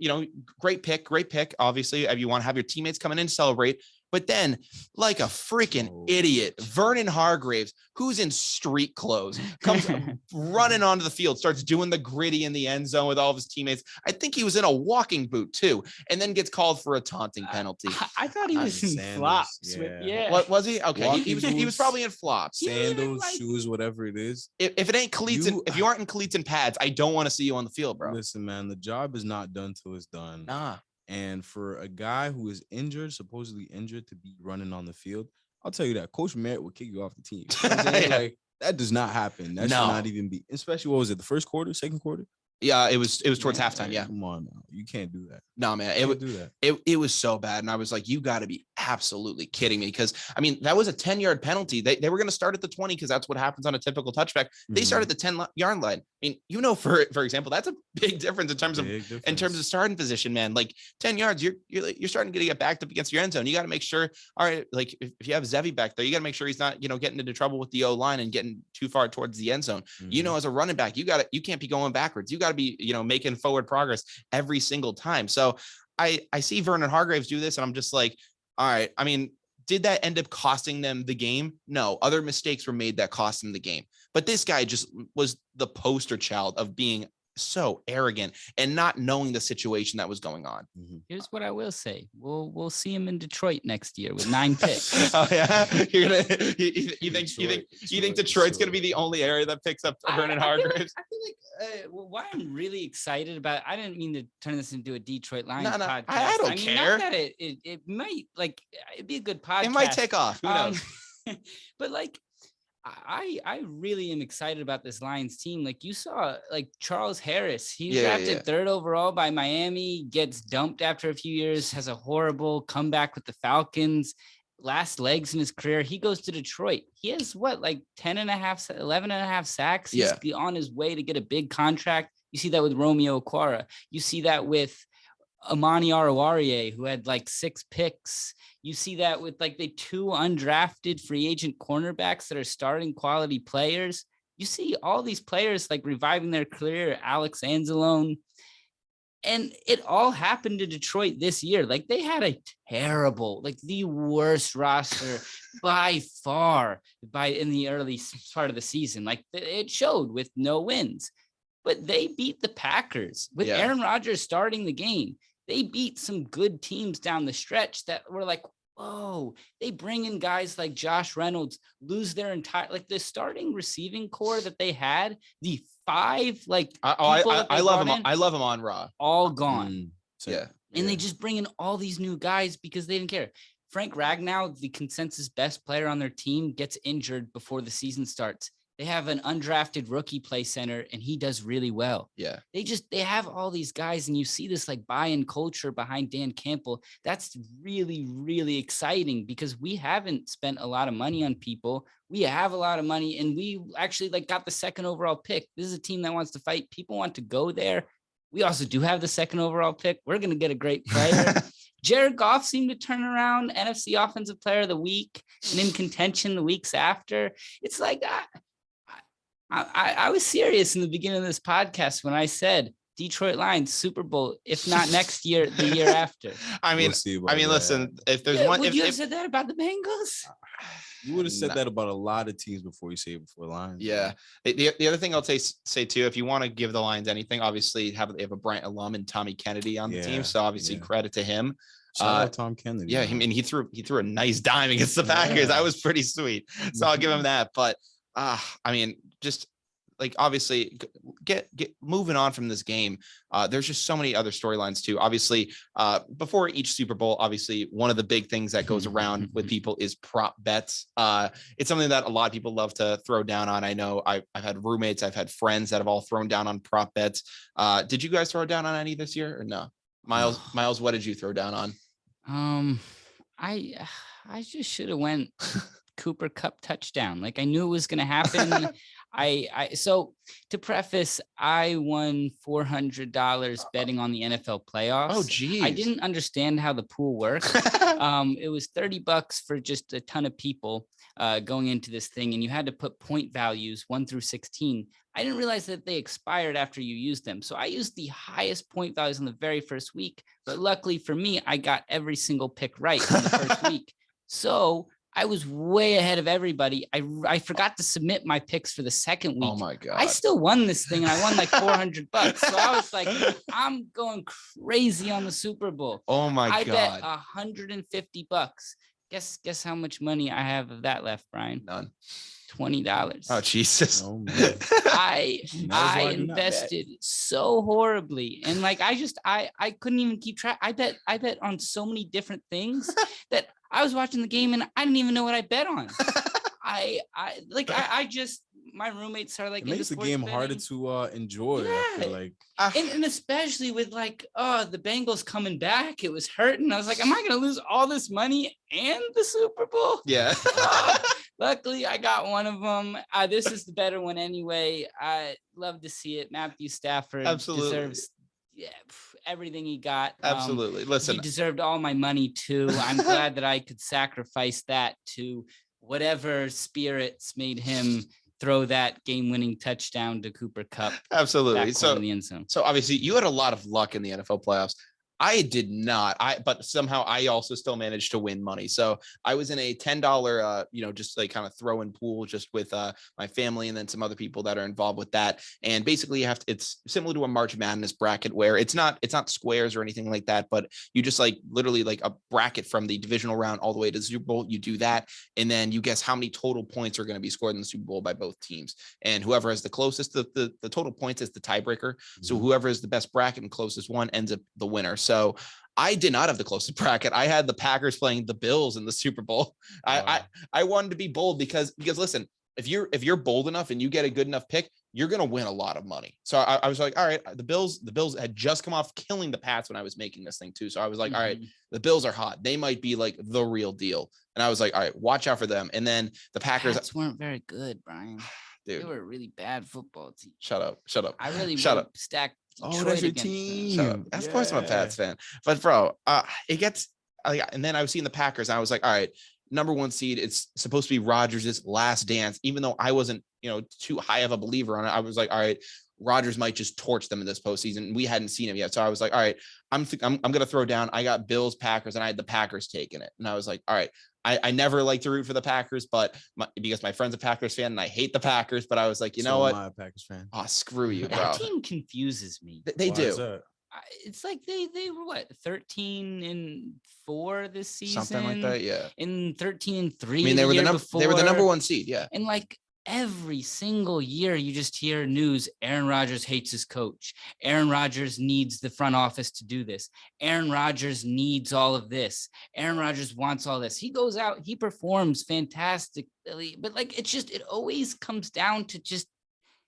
great pick. Obviously, you want to have your teammates coming in and celebrate. But then, like a freaking idiot, Vernon Hargreaves, who's in street clothes, comes running onto the field, starts doing the gritty in the end zone with all of his teammates. I think he was in a walking boot too, and then gets called for a taunting penalty.
I thought he was in flops. Yeah.
What was he? Okay, he was probably in flops,
sandals, shoes, whatever it is.
If it ain't cleats, if you aren't in cleats and pads, I don't want to see you on the field, bro.
Listen, man, the job is not done till it's done.
Nah.
And for a guy who is supposedly injured, to be running on the field, I'll tell you that Coach Merritt will kick you off the team. Like that does not happen. That should not even be. Especially, what was it? The first quarter, second quarter?
Yeah, it was towards halftime. Yeah,
come on now, you can't do that.
No, man, it was so bad, and I was like, you got to be absolutely kidding me, because I mean that was a 10-yard penalty. They were going to start at the 20 because that's what happens on a typical touchback. They started at the 10-yard line. I mean, for example, that's a big difference in terms of starting position, man. Like 10 yards, you're starting to get backed up against your end zone. You got to make sure. All right, like if you have Zevi back there, you got to make sure he's not getting into trouble with the O line and getting too far towards the end zone. As a running back, you can't be going backwards. You got to be making forward progress every single time. So I see Vernon Hargreaves do this, and I'm just like, all right. I mean, did that end up costing them the game? No, other mistakes were made that cost them the game. But this guy just was the poster child of being so arrogant and not knowing the situation that was going on.
Here's what I will say: we'll see him in Detroit next year with 9 picks.
Oh yeah, you think Detroit's going to be the only area that picks up Vernon Hargreaves?
I feel like why I'm really excited about. I didn't mean to turn this into a Detroit Lions podcast.
I don't care.
Not that it might it'd be a good podcast.
It might take off. Who knows?
But like. I really am excited about this Lions team. Like you saw, like Charles Harris, he's drafted 3rd overall by Miami, gets dumped after a few years, has a horrible comeback with the Falcons, last legs in his career. He goes to Detroit. He has 11 and a half sacks. He's on his way to get a big contract. You see that with Romeo Okwara. You see that with Amani Oruwariye, who had 6 picks. You see that with the 2 undrafted free agent cornerbacks that are starting quality players. You see all these players reviving their career, Alex Anzalone. And it all happened to Detroit this year. They had a terrible, the worst roster by far in the early part of the season. It showed with no wins. But they beat the Packers with Aaron Rodgers starting the game. They beat some good teams down the stretch that were whoa, they bring in guys like Josh Reynolds, lose their entire, the starting receiving core that they had, the 5,
I love him. I love him on Raw.
All gone.
And
they just bring in all these new guys because they didn't care. Frank Ragnow, the consensus best player on their team, gets injured before the season starts. They have an undrafted rookie play center, and he does really well.
Yeah.
They have all these guys, and you see this buy-in culture behind Dan Campbell. That's really, really exciting because we haven't spent a lot of money on people. We have a lot of money, and we actually got the 2nd overall pick. This is a team that wants to fight. People want to go there. We also do have the 2nd overall pick. We're going to get a great player. Jared Goff seemed to turn around NFC Offensive Player of the Week and in contention the weeks after. It's I was serious in the beginning of this podcast when I said Detroit Lions Super Bowl, if not next year, the year after.
I mean, listen, if there's one,
would you have said that about the Bengals?
You would have said that about a lot of teams before you say it before Lions.
Yeah. The other thing I'll say too, if you want to give the Lions anything, obviously they have a Bryant alum and Tommy Kennedy on the team. So obviously credit to him.
Shout out Tom Kennedy.
Yeah, he threw a nice dime against the Packers. That was pretty sweet. So I'll give him that. But I mean, just like obviously get moving on from this game. There's just so many other storylines too. Obviously, before each Super Bowl, obviously one of the big things that goes around with people is prop bets. It's something that a lot of people love to throw down on. I know I've had roommates, I've had friends that have all thrown down on prop bets. Did you guys throw down on any this year or no? Miles, what did you throw down on?
I just should have went Cooper Cup touchdown. Like I knew it was going to happen. So to preface, I won $400 betting on the NFL playoffs.
Oh, geez.
I didn't understand how the pool worked. It was $30 for just a ton of people going into this thing, and you had to put point values 1 through 16. I didn't realize that they expired after you used them. So I used the highest point values in the very first week. But luckily for me, I got every single pick right in the first week. So I was way ahead of everybody. I forgot to submit my picks for the second week.
Oh my God.
I still won this thing, and I won like $400. So I was like, I'm going crazy on the Super Bowl.
Oh my God.
I bet $150. Guess how much money I have of that left, Brian?
None.
$20.
Oh Jesus.
Oh, man.
I invested so horribly, and like I couldn't even keep track. I bet on so many different things that I was watching the game and I didn't even know what I bet on. I just, my roommates are like,
it makes the game
betting
harder to enjoy.
Yeah.
I feel like,
and especially with like, the Bengals coming back, it was hurting. I was like, am I going to lose all this money and the Super Bowl?
Yeah.
Luckily, I got one of them. This is the better one anyway. I love to see it. Mathew Stafford deserves everything he got.
Absolutely. Listen,
he deserved all my money too. I'm glad that I could sacrifice that to whatever spirits made him throw that game-winning touchdown to Cooper Cup.
Absolutely. So
in the end zone.
So obviously you had a lot of luck in the NFL playoffs. I did not. But somehow I also still managed to win money. So I was in a $10, just like kind of throw in pool just with my family and then some other people that are involved with that. And basically it's similar to a March Madness bracket where it's not squares or anything like that, but you just like literally like a bracket from the divisional round all the way to the Super Bowl. You do that. And then you guess how many total points are going to be scored in the Super Bowl by both teams. And whoever has the closest, the total points is the tiebreaker. Mm-hmm. So whoever is the best bracket and closest one ends up the winner. So I did not have the closest bracket. I had the Packers playing the Bills in the Super Bowl. Wow. I wanted to be bold because listen, if you're bold enough and you get a good enough pick, you're going to win a lot of money. So I was like, all right, the Bills had just come off killing the Pats when I was making this thing too. So I was like, all right, the Bills are hot. They might be like the real deal. And I was like, all right, watch out for them. And then the Packers
weren't very good, Brian.
Dude.
They were a really bad football team.
Shut up.
I really stacked Detroit.
Oh, that's your team. Of course I'm a Pats fan. But bro, it gets and then I was seeing the Packers and I was like, all right, number 1 seed. It's supposed to be Rodgers' last dance, even though I wasn't, too high of a believer on it. I was like, all right, Rodgers might just torch them in this postseason. We hadn't seen him yet. So I was like, all right, I'm going to throw down. I got Bills, Packers, and I had the Packers taking it. And I was like, all right, I never like to root for the Packers, but because my friend's a Packers fan and I hate the Packers, but I was like, you know what?
I'm a Packers fan.
Oh, screw you, bro.
That team confuses me.
They do.
It's like they were what 13-4 this season,
something like that. Yeah,
in 13-3. I
mean, they were the number 1 seed. Yeah,
and like every single year, you just hear news. Aaron Rodgers hates his coach. Aaron Rodgers needs the front office to do this. Aaron Rodgers needs all of this. Aaron Rodgers wants all this. He goes out, he performs fantastically, but like it always comes down to just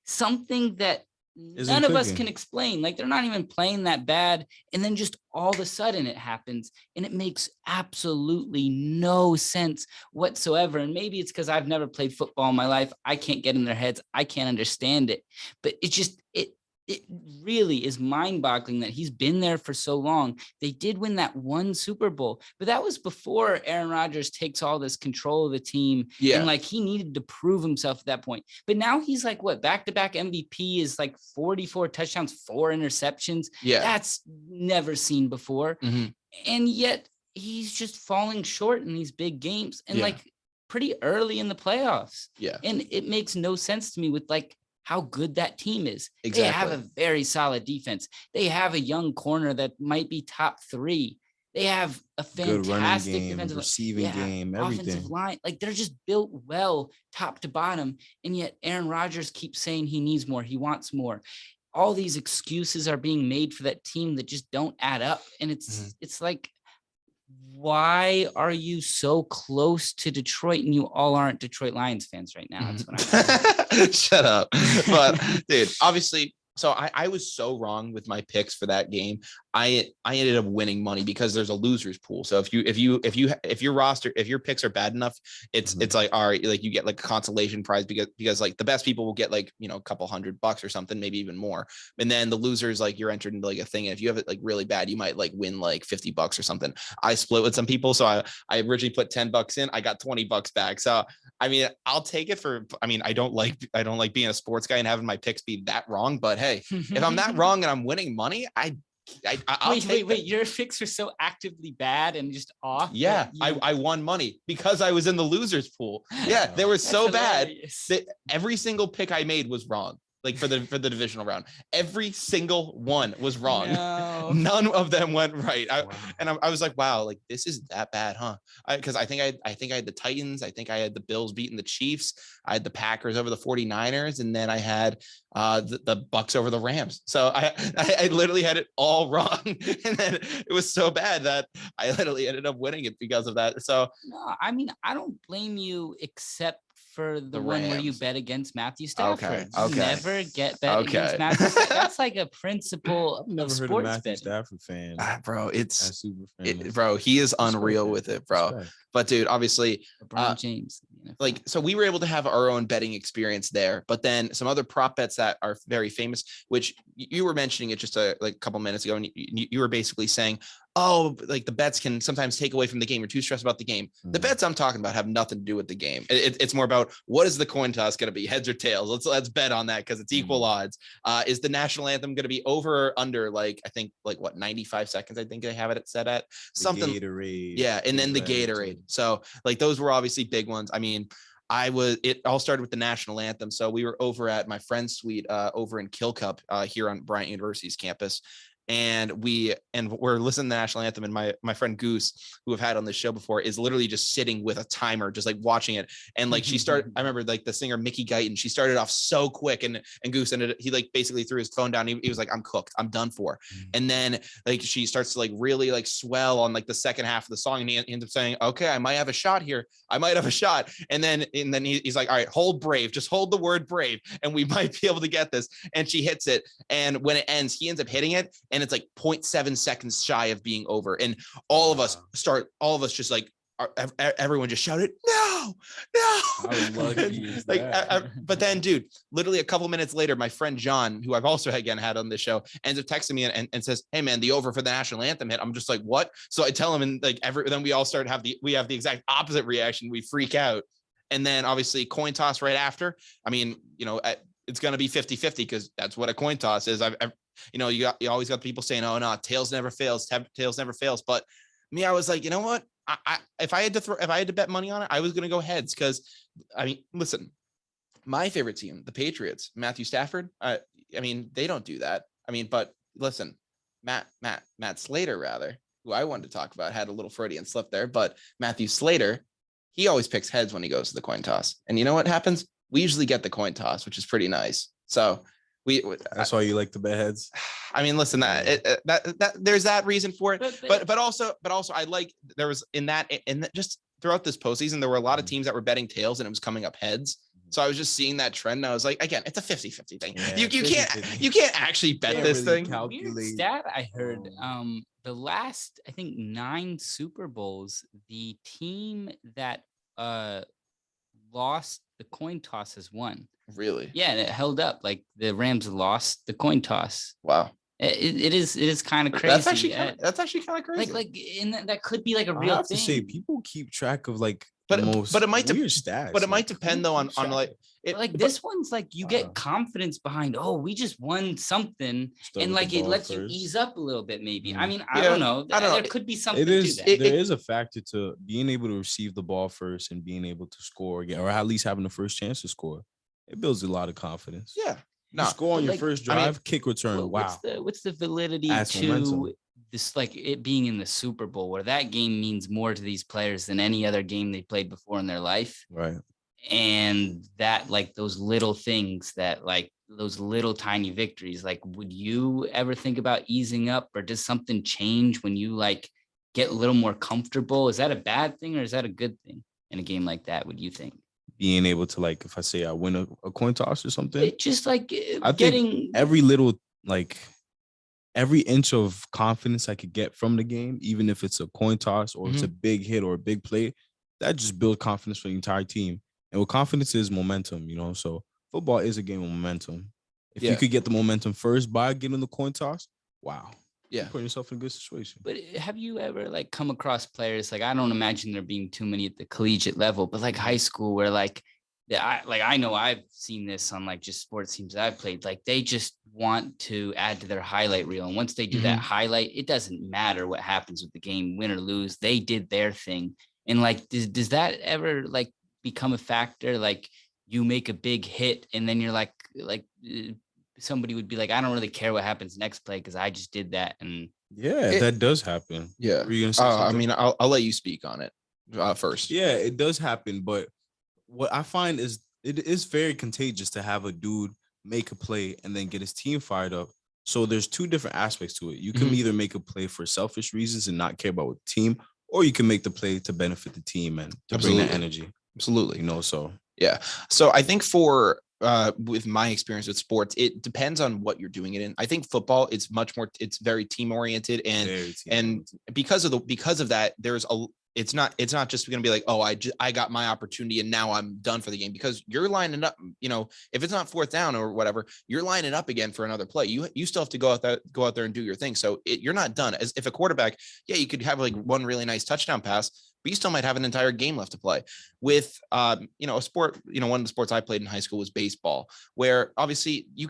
something that none of us can explain. Like they're not even playing that bad, and then just all of a sudden it happens, and it makes absolutely no sense whatsoever. And maybe it's because I've never played football in my life. I can't get in their heads. I can't understand it. But it it really is mind-boggling that he's been there for so long. They did win that one Super Bowl, but that was before Aaron Rodgers takes all this control of the team.
Yeah.
And like he needed to prove himself at that point. But now he's like what, back-to-back MVP is like 44 touchdowns, 4 interceptions.
Yeah.
That's never seen before.
Mm-hmm.
And yet he's just falling short in these big games and like pretty early in the playoffs.
Yeah.
And it makes no sense to me with like how good that team is.
Exactly.
They have a very solid defense. They have a young corner that might be top 3. They have a fantastic
game,
defensive
receiving game, everything.
Offensive line. Like they're just built well, top to bottom. And yet Aaron Rodgers keeps saying he needs more. He wants more. All these excuses are being made for that team that just don't add up. And it's like, why are you so close to Detroit and you all aren't Detroit Lions fans right now? That's what I'm
Shut up. But dude, obviously, so I was so wrong with my picks for that game. I ended up winning money because there's a losers pool. So if your roster, if your picks are bad enough, it's like, all right, like you get like a consolation prize because like the best people will get like, you know, a couple $100 or something, maybe even more. And then the losers, like you're entered into like a thing. And if you have it like really bad, you might like win like $50 or something. I split with some people. So I originally put $10 in, I got $20 back. So, I mean, I'll take it I don't like being a sports guy and having my picks be that wrong, but hey, if I'm that wrong and I'm winning money, I'll
wait, your picks are so actively bad and just off.
Yeah, I won money because I was in the losers pool. Yeah, they were so bad that every single pick I made was wrong. Like for the divisional round, every single one was wrong. No. None of them went right. I was like, wow, like this is that bad, huh? Because I think I had the Titans. I think I had the Bills beating the Chiefs. I had the Packers over the 49ers, and then I had the Bucks over the Rams. So I literally had it all wrong, and then it was so bad that I literally ended up winning it because of that. So
no, I mean, I don't blame you except for the one where you bet against Matthew Stafford.
Okay.
Never get bet against Matthew Stafford. That's like a principle of
never heard
sports
of Matthew
betting.
Stafford fan.
Bro,
super
bro, he is unreal with it, bro.
Respect.
But dude, obviously,
LeBron James.
Like, so we were able to have our own betting experience there, but then some other prop bets that are very famous, which you were mentioning it just a couple minutes ago, and you were basically saying, oh, like the bets can sometimes take away from the game. You're too stressed about the game. The bets I'm talking about have nothing to do with the game. It's more about what is the coin toss going to be, heads or tails. Let's bet on that because it's equal odds. Is the national anthem going to be over or under? Like I think like what 95 seconds? I think they have it set at something.
The Gatorade.
Yeah, and then the Gatorade. So like those were obviously big ones. I mean, it all started with the national anthem. So we were over at my friend's suite over in Kilcup here on Bryant University's campus. And we're listening to the national anthem, and my friend Goose, who I've had on this show before, is literally just sitting with a timer, just like watching it. And like I remember like the singer Mickey Guyton, she started off so quick, and Goose he like basically threw his phone down. He was like, I'm cooked, I'm done for. And then like she starts to like really like swell on like the second half of the song, and he ends up saying, okay, I might have a shot here. I might have a shot. And then he's like, all right, hold brave, just hold the word brave, and we might be able to get this. And she hits it. And when it ends, he ends up hitting it. And it's like 0.7 seconds shy of being over. And all of us just like, everyone just shouted, no.
How lucky is that?
But then, dude, literally a couple minutes later, my friend John, who I've also again had on this show, ends up texting me and says, hey man, the over for the national anthem hit. I'm just like, what? So I tell him, and like then we all we have the exact opposite reaction. We freak out. And then obviously coin toss right after. I mean, you know, it's going to be 50-50 because that's what a coin toss is. You know, you always got people saying, oh no, tails never fails. But me, I was like, you know what? If I had to bet money on it, I was going to go heads. Cause I mean, listen, my favorite team, the Patriots, Mathew Stafford. I mean, they don't do that. I mean, but listen, Matt Slater, rather, who I wanted to talk about, had a little Freudian slip there, but Matthew Slater, he always picks heads when he goes to the coin toss. And you know what happens? We usually get the coin toss, which is pretty nice. So
that's why you like the bet heads.
I mean, listen, that there's that reason for it, but also I like there was in just throughout this postseason, there were a lot of teams that were betting tails and it was coming up heads. So I was just seeing that trend, and I was like, again, it's a 50-50 thing. Yeah, you can't actually bet this thing.
Weird stat I heard. The last, I think 9 Super Bowls, the team that lost the coin toss has won.
Really?
Yeah, and it held up. Like the Rams lost the coin toss.
Wow.
It is kind of crazy.
That's actually kind of crazy.
Like in that could be like a real
I have
thing.
to say, people keep track of like
but
the most
it might
weird stats.
But it might depend though on like
this one's like you get confidence behind. Oh, we just won something, and like it lets you ease up a little bit. Maybe I mean I don't know. There could be something to that.
There is a factor to being able to receive the ball first and being able to score again, or at least having the first chance to score. It builds a lot of confidence.
Yeah.
You score on your first drive, kick return. Wow.
What's the validity to momentum. This, like it being in the Super Bowl, where that game means more to these players than any other game they played before in their life?
Right.
And that, like those little things, that like those little tiny victories, like would you ever think about easing up, or does something change when you like get a little more comfortable? Is that a bad thing or is that a good thing in a game like that? Would you think?
Being able to, like, if I say I win a coin toss or something,
it just like
I think every little, like every inch of confidence I could get from the game, even if it's a coin toss or it's a big hit or a big play, that just builds confidence for the entire team. And what confidence is momentum, you know. So football is a game of momentum. If you could get the momentum first by getting the coin toss, wow.
Yeah.
You're putting yourself in a good situation.
But have you ever like come across players, like I don't imagine there being too many at the collegiate level, but like high school where like I know I've seen this on like just sports teams that I've played, like they just want to add to their highlight reel. And once they do that highlight, it doesn't matter what happens with the game, win or lose, they did their thing. And like, does that ever like become a factor? Like you make a big hit and then you're like somebody would be like, I don't really care what happens next play because I just did that. And
that does happen.
Yeah. I mean, I'll let you speak on it first.
Yeah, it does happen. But what I find is it is very contagious to have a dude make a play and then get his team fired up. So there's two different aspects to it. You can either make a play for selfish reasons and not care about the team, or you can make the play to benefit the team and to bring that energy.
Absolutely.
You know, so. Yeah.
So I think with my experience with sports, it depends on what you're doing it in. I think football, it's very team oriented, and because of that, it's not just going to be like, oh, I got my opportunity and now I'm done for the game, because you're lining up, you know, if it's not fourth down or whatever, you're lining up again for another play. You still have to go out there and do your thing. So you're not done. As if a quarterback, you could have like one really nice touchdown pass, but you still might have an entire game left to play. With a sport, one of the sports I played in high school was baseball, where obviously you're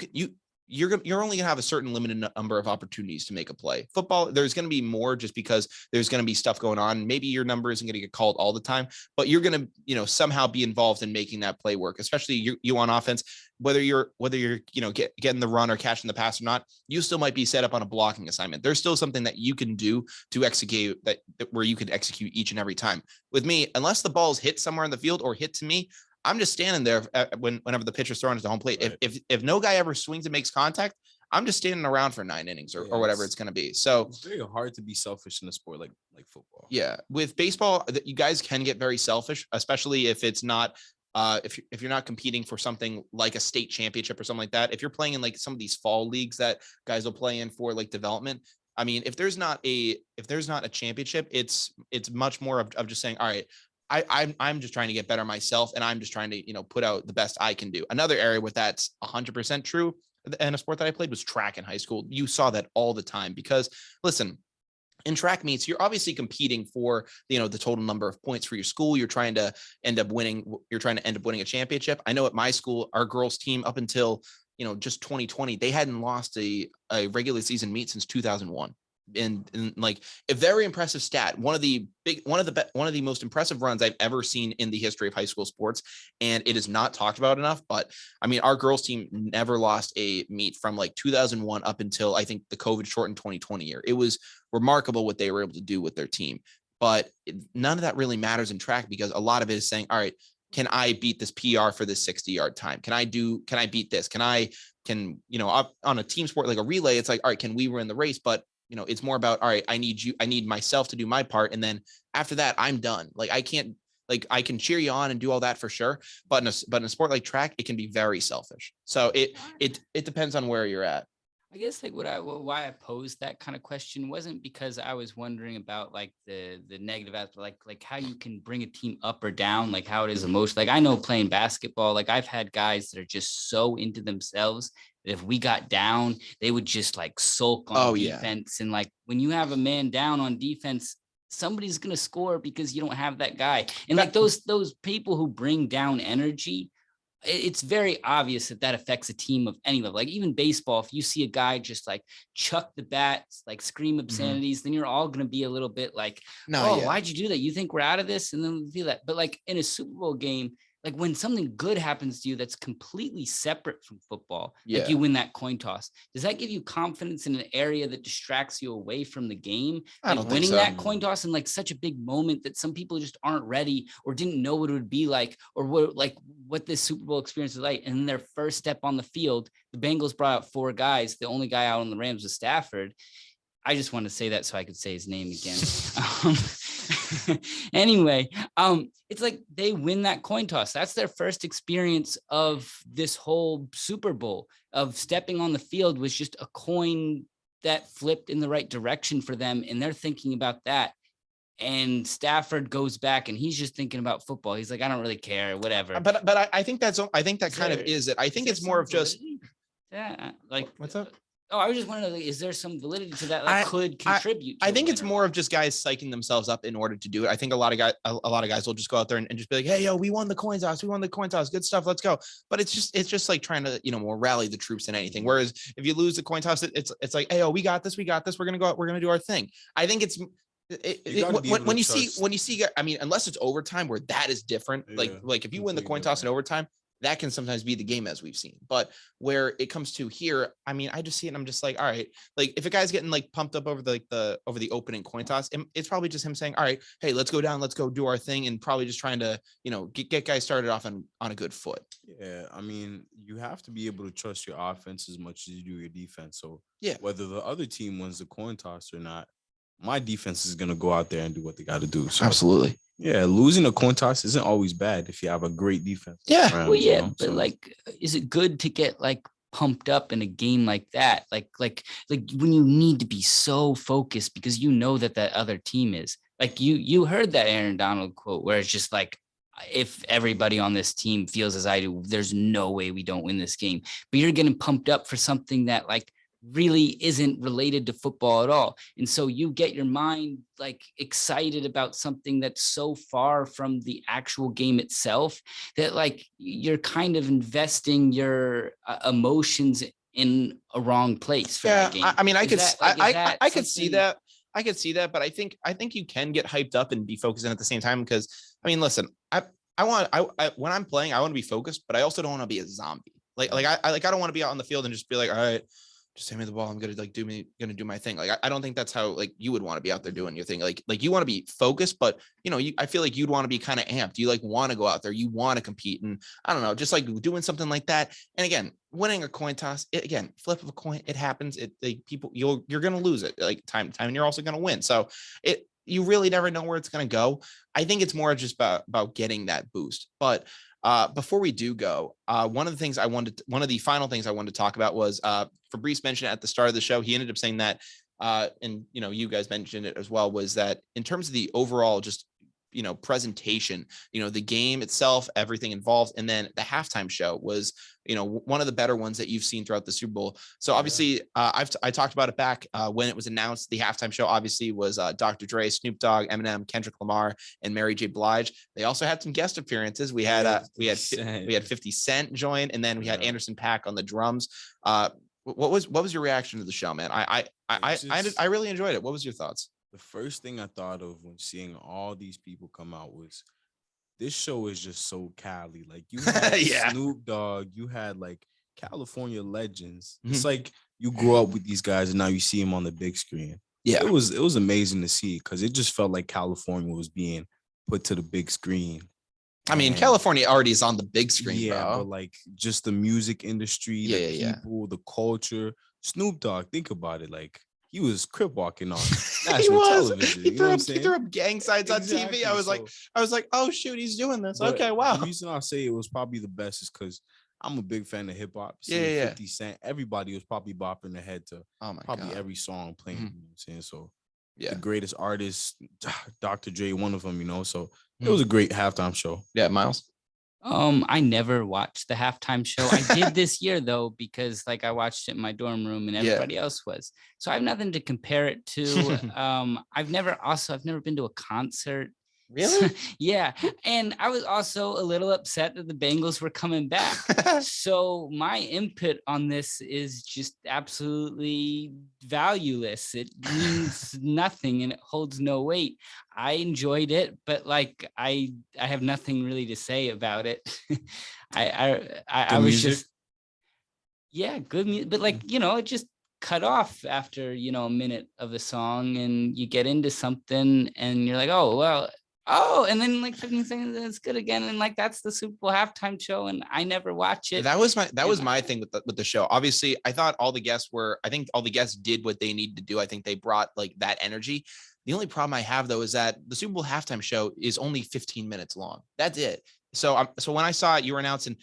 only gonna have a certain limited number of opportunities to make a play. Football, there's gonna be more, just because there's gonna be stuff going on. Maybe your number isn't gonna get called all the time, but you're gonna somehow be involved in making that play work. Especially you on offense, whether you're getting the run or catching the pass or not, you still might be set up on a blocking assignment. There's still something that you can do to execute that where you can execute each and every time. With me, unless the ball's hit somewhere in the field or hit to me, I'm just standing there whenever the pitcher's throwing to home plate. Right. If no guy ever swings and makes contact, I'm just standing around for 9 innings or whatever it's going to be. So
it's very hard to be selfish in a sport like football.
Yeah. With baseball, you guys can get very selfish, especially if it's not if you're not competing for something like a state championship or something like that. If you're playing in like some of these fall leagues that guys will play in for like development, I mean, if there's not a championship, it's much more of just saying, all right, I'm just trying to get better myself, and I'm just trying to, put out the best I can do. Another area where that's 100% true in a sport that I played was track in high school. You saw that all the time, because listen, in track meets, you're obviously competing for, the total number of points for your school. You're trying to end up winning a championship. I know at my school, our girls team, up until, just 2020, they hadn't lost a regular season meet since 2001. And like a very impressive stat, one of the most impressive runs I've ever seen in the history of high school sports. And it is not talked about enough, but I mean, our girls team never lost a meet from like 2001 up until I think the COVID shortened 2020 year. It was remarkable what they were able to do with their team, but none of that really matters in track, because a lot of it is saying, all right, can I beat this PR for this 60-yard time? Can I beat this? Can on a team sport like a relay, it's like, all right, can we win the race? But it's more about, all right, I need myself to do my part. And then after that, I'm done. Like, I can cheer you on and do all that for sure. But in a sport like track, it can be very selfish. So it depends on where you're at.
I guess like why I posed that kind of question wasn't because I was wondering about like the negative aspect, like how you can bring a team up or down, like how it is emotional. Like I know playing basketball, like I've had guys that are just so into themselves that if we got down, they would just like sulk on defense. And like when you have a man down on defense, somebody's gonna score because you don't have that guy. And like those people who bring down energy, it's very obvious that affects a team of any level. Like even baseball, if you see a guy just like chuck the bats, like scream obscenities, then you're all going to be a little bit like, why'd you do that? You think we're out of this? And then we feel that. But like in a Super Bowl game, like when something good happens to you that's completely separate from football, like you win that coin toss, does that give you confidence in an area that distracts you away from the game?
I don't think
winning
so.
that coin toss in like such a big moment that some people just aren't ready or didn't know what it would be like, or what this Super Bowl experience was like. And then their first step on the field, the Bengals brought out 4 guys. The only guy out on the Rams was Stafford. I just want to say that so I could say his name again. Anyway, it's like they win that coin toss. That's their first experience of this whole Super Bowl, of stepping on the field was just a coin that flipped in the right direction for them. And they're thinking about that. And Stafford goes back and he's just thinking about football. He's like, I don't really care, whatever.
But I think that kind of is it. I think it's more of just
like
what's up?
Oh, I was just wondering, is there some validity to that that could contribute?
I think it's more of just guys psyching themselves up in order to do it. I think a lot of guys will just go out there and just be like, hey, yo, we won the coin toss. We won the coin toss. Good stuff. Let's go. But it's just like trying to, more rally the troops than anything. Whereas if you lose the coin toss, it's like, hey, yo, we got this. We're going to go out. We're going to do our thing. I think it's when you see, I mean, unless it's overtime where that is different. Like if you win the coin toss in overtime, that can sometimes be the game as we've seen. But where it comes to here, I mean, I just see it and I'm just like, all right, like if a guy's getting like pumped up over the opening coin toss, it's probably just him saying, all right, hey, let's go down, let's go do our thing, and probably just trying to, get guys started off on a good foot.
Yeah, I mean, you have to be able to trust your offense as much as you do your defense. So
yeah,
whether the other team wins the coin toss or not, my defense is gonna go out there and do what they got to do. So,
absolutely.
Yeah, losing a coin toss isn't always bad if you have a great defense.
Yeah.
Well, yeah, but like, is it good to get like pumped up in a game like that? Like when you need to be so focused because you know that other team is like you heard that Aaron Donald quote where it's just like, if everybody on this team feels as I do, there's no way we don't win this game. But you're getting pumped up for something that like really isn't related to football at all. And so you get your mind like excited about something that's so far from the actual game itself that like you're kind of investing your emotions in a wrong place for that game.
I mean, I could see that. I could see that, but I think you can get hyped up and be focused in at the same time. Because I mean, listen, I when I'm playing, I want to be focused, but I also don't want to be a zombie. I don't want to be out on the field and just be like, all right, just hand me the ball. I'm gonna do my thing. Like I don't think that's how like you would want to be out there doing your thing. Like you want to be focused, but I feel like you'd want to be kind of amped. You like want to go out there. You want to compete, and I don't know, just like doing something like that. And again, winning a coin toss, flip of a coin, it happens. You're gonna lose it like time, and you're also gonna win. So you really never know where it's gonna go. I think it's more just about getting that boost, but. Before we do go, one of the final things I wanted to talk about was Fabrice mentioned at the start of the show. He ended up saying that, and you guys mentioned it as well, was that in terms of the overall just presentation, the game itself, everything involved, and then the halftime show was one of the better ones that you've seen throughout the Super Bowl. So obviously, I talked about it back when it was announced. The halftime show obviously was Dr. Dre, Snoop Dogg, Eminem, Kendrick Lamar, and Mary J. Blige. They also had some guest appearances. We had 50 Cent join, and then we had Anderson .Paak on the drums. What was your reaction to the show, man? I really enjoyed it. What was your thoughts?
The first thing I thought of when seeing all these people come out was, this show is just so Cali. Like you had Snoop Dogg, you had like California legends. Mm-hmm. It's like you grew up with these guys and now you see them on the big screen. Yeah, it was amazing to see because it just felt like California was being put to the big screen.
I mean, California already is on the big screen, bro.
But like just the music industry, the people, the culture. Snoop Dogg, think about it, like. He was crip walking on national television.
He threw up gang signs on TV. I was like, oh shoot, he's doing this. Okay, wow.
The reason I say it was probably the best is because I'm a big fan of hip hop.
Yeah, yeah.
50 Cent. Everybody was probably bopping their head to
Oh my
probably
God.
every song playing.
Mhm.
You know what I'm saying? So
Yeah.
the greatest artists, Dr. Dre, one of them, you know. So it
Mhm.
was a great halftime show.
Yeah, Miles.
I never watched the halftime show. I did this year though, because like I watched it in my dorm room and
Yeah.
everybody else was. So I have nothing to compare it to. I've never been to a concert.
Really?
Yeah. And I was also a little upset that the Bengals were coming back. So my input on this is just absolutely valueless. It means nothing and it holds no weight. I enjoyed it, but like I have nothing really to say about it. I was
music?
just good music, but like it just cut off after a minute of the song, and you get into something, and you're like, oh well. Oh, and then like 15 seconds, it's good again, and like that's the Super Bowl halftime show, and I never watch it.
That was my thing with the show. Obviously, I think all the guests did what they needed to do. I think they brought like that energy. The only problem I have though is that the Super Bowl halftime show is only 15 minutes long. That's it. So when I saw it, you were announcing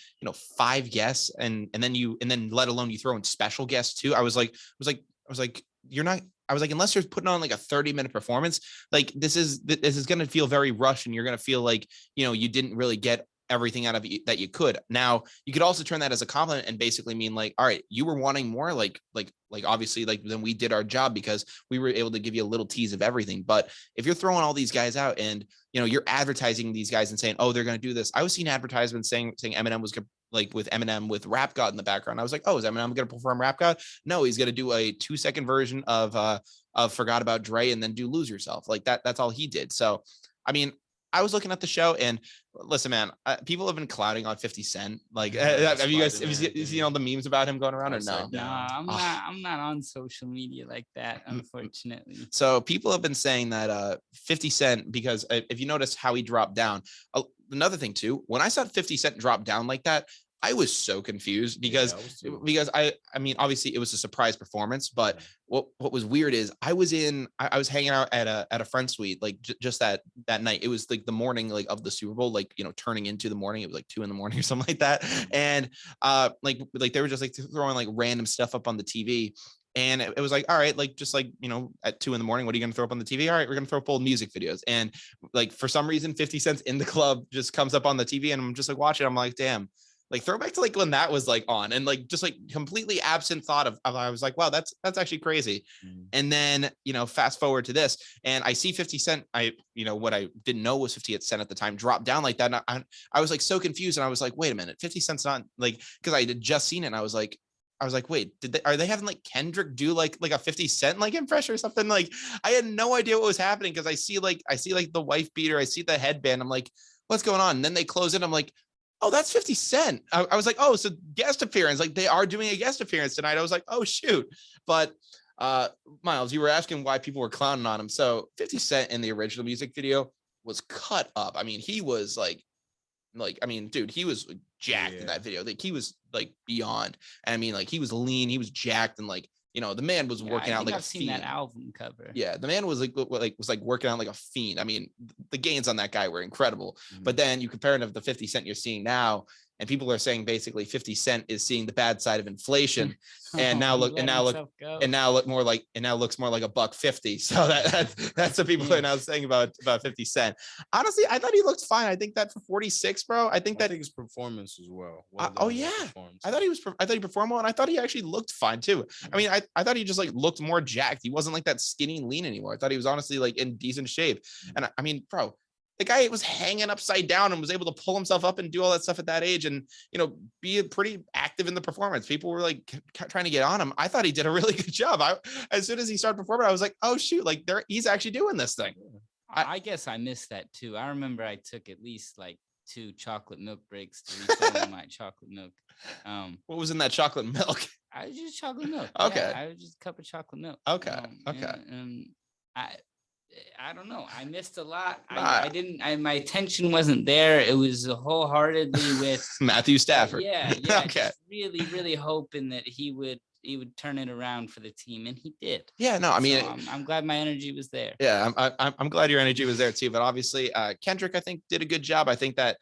5 guests, and then let alone you throw in special guests too. I was like, you're not. I was like, unless you're putting on like a 30-minute performance, like this is going to feel very rushed, and you're going to feel like, you didn't really get everything out of it that you could. Now, you could also turn that as a compliment and basically mean like, all right, you were wanting more, like obviously, like then we did our job because we were able to give you a little tease of everything. But if you're throwing all these guys out and, you're advertising these guys and saying, oh, they're going to do this. I was seeing advertisements saying Eminem was like with Eminem with Rap God in the background. I was like, oh, is Eminem going to perform Rap God? No, he's going to do a 2-second version of Forgot About Dre and then do Lose Yourself. Like that's all he did. So, I mean, I was looking at the show, and listen, man, people have been clouding on 50 Cent. Like, have you seen all the memes about him going around or no?
No, I'm not on social media like that, unfortunately.
So people have been saying that 50 Cent, because if you notice how he dropped down, another thing too, when I saw 50 Cent drop down like that, I was so confused because I mean, obviously it was a surprise performance, but what was weird is I was hanging out at a friend's suite, like just that night. It was like the morning, like of the Super Bowl, like, turning into the morning. It was like 2 a.m. or something like that. And like they were just like throwing like random stuff up on the TV. And it was like, all right, like, just like, at 2 a.m, what are you going to throw up on the TV? All right, we're going to throw up old music videos. And like, for some reason, 50 Cent's In the Club just comes up on the TV, and I'm just like watching. I'm like, damn. Like, throwback to like when that was like on, and like just like completely absent thought of I was like, wow, that's actually crazy. And then fast forward to this, and I see 50 Cent. What I didn't know was 50 Cent at the time dropped down like that. And I was like so confused, and I was like, wait a minute, 50 Cent's not like, because I had just seen it, and I was like, wait, are they having like Kendrick do like a 50 Cent like impression or something? Like, I had no idea what was happening, because I see like the wife beater, I see the headband, I'm like, what's going on? And then they close it, I'm like, oh, that's 50 Cent. I was like, oh, so guest appearance. Like, they are doing a guest appearance tonight. I was like, oh, shoot. But Miles, you were asking why people were clowning on him. So 50 Cent in the original music video was cut up. I mean, he was like, I mean, dude, he was jacked in that video. Like, he was like beyond. And I mean, like, he was lean, he was jacked, and like, the man was working out like
I've seen that album cover.
Yeah, the man was like working out like a fiend. I mean, the gains on that guy were incredible. But then you compare it to the 50 Cent you're seeing now, and people are saying basically 50 Cent is seeing the bad side of inflation, and now looks more like $1.50. So that's what people are now saying about 50 Cent. Honestly, I thought he looked fine. I think that for 46, bro, I think his performance as well. I thought he performed well, and I thought he actually looked fine too. I mean, I thought he just like looked more jacked. He wasn't like that skinny and lean anymore. I thought he was honestly like in decent shape. And I mean, bro, the guy was hanging upside down and was able to pull himself up and do all that stuff at that age, and be pretty active in the performance. People were like trying to get on him. I thought he did a really good job. As soon as he started performing, I was like, oh shoot, like he's actually doing this thing.
I guess I missed that too. I remember I took at least like 2 chocolate milk breaks to refill my chocolate milk.
What was in that chocolate milk?
I was just chocolate milk.
Okay.
Yeah, I was just a cup of chocolate milk.
Okay.
And I don't know. I missed a lot. I didn't. My attention wasn't there. It was wholeheartedly with
Mathew Stafford.
Yeah.
Okay.
Just really, really hoping that he would, would turn it around for the team, and he did.
Yeah, no, I mean,
so I'm glad my energy was there.
Yeah, I'm glad your energy was there too. But obviously, Kendrick, I think, did a good job. I think that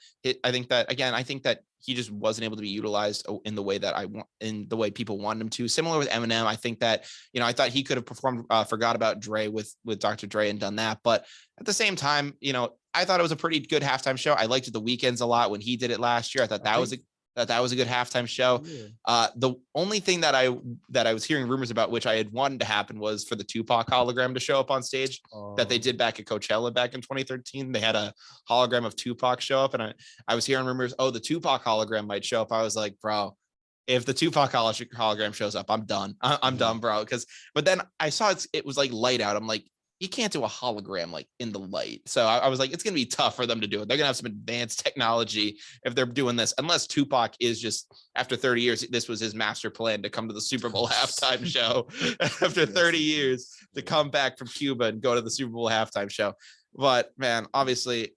he just wasn't able to be utilized in the way that in the way people wanted him to. Similar with Eminem, I think that, I thought he could have performed Forgot About Dre with Dr. Dre and done that. But at the same time, I thought it was a pretty good halftime show. I liked The Weeknd's a lot when he did it last year. I thought that was a good halftime show. Yeah. The only thing that I was hearing rumors about, which I had wanted to happen, was for the Tupac hologram to show up on stage that they did back at Coachella back in 2013. They had a hologram of Tupac show up, and I was hearing rumors, the Tupac hologram might show up. I was like, bro, if the Tupac hologram shows up, I'm done. I'm done, bro. But then I saw it was like light out. I'm like, you can't do a hologram like in the light. So I was like, it's going to be tough for them to do it. They're going to have some advanced technology if they're doing this, unless Tupac is just, after 30 years, this was his master plan to come to the Super Bowl halftime show after 30 years to come back from Cuba and go to the Super Bowl halftime show. But man, obviously,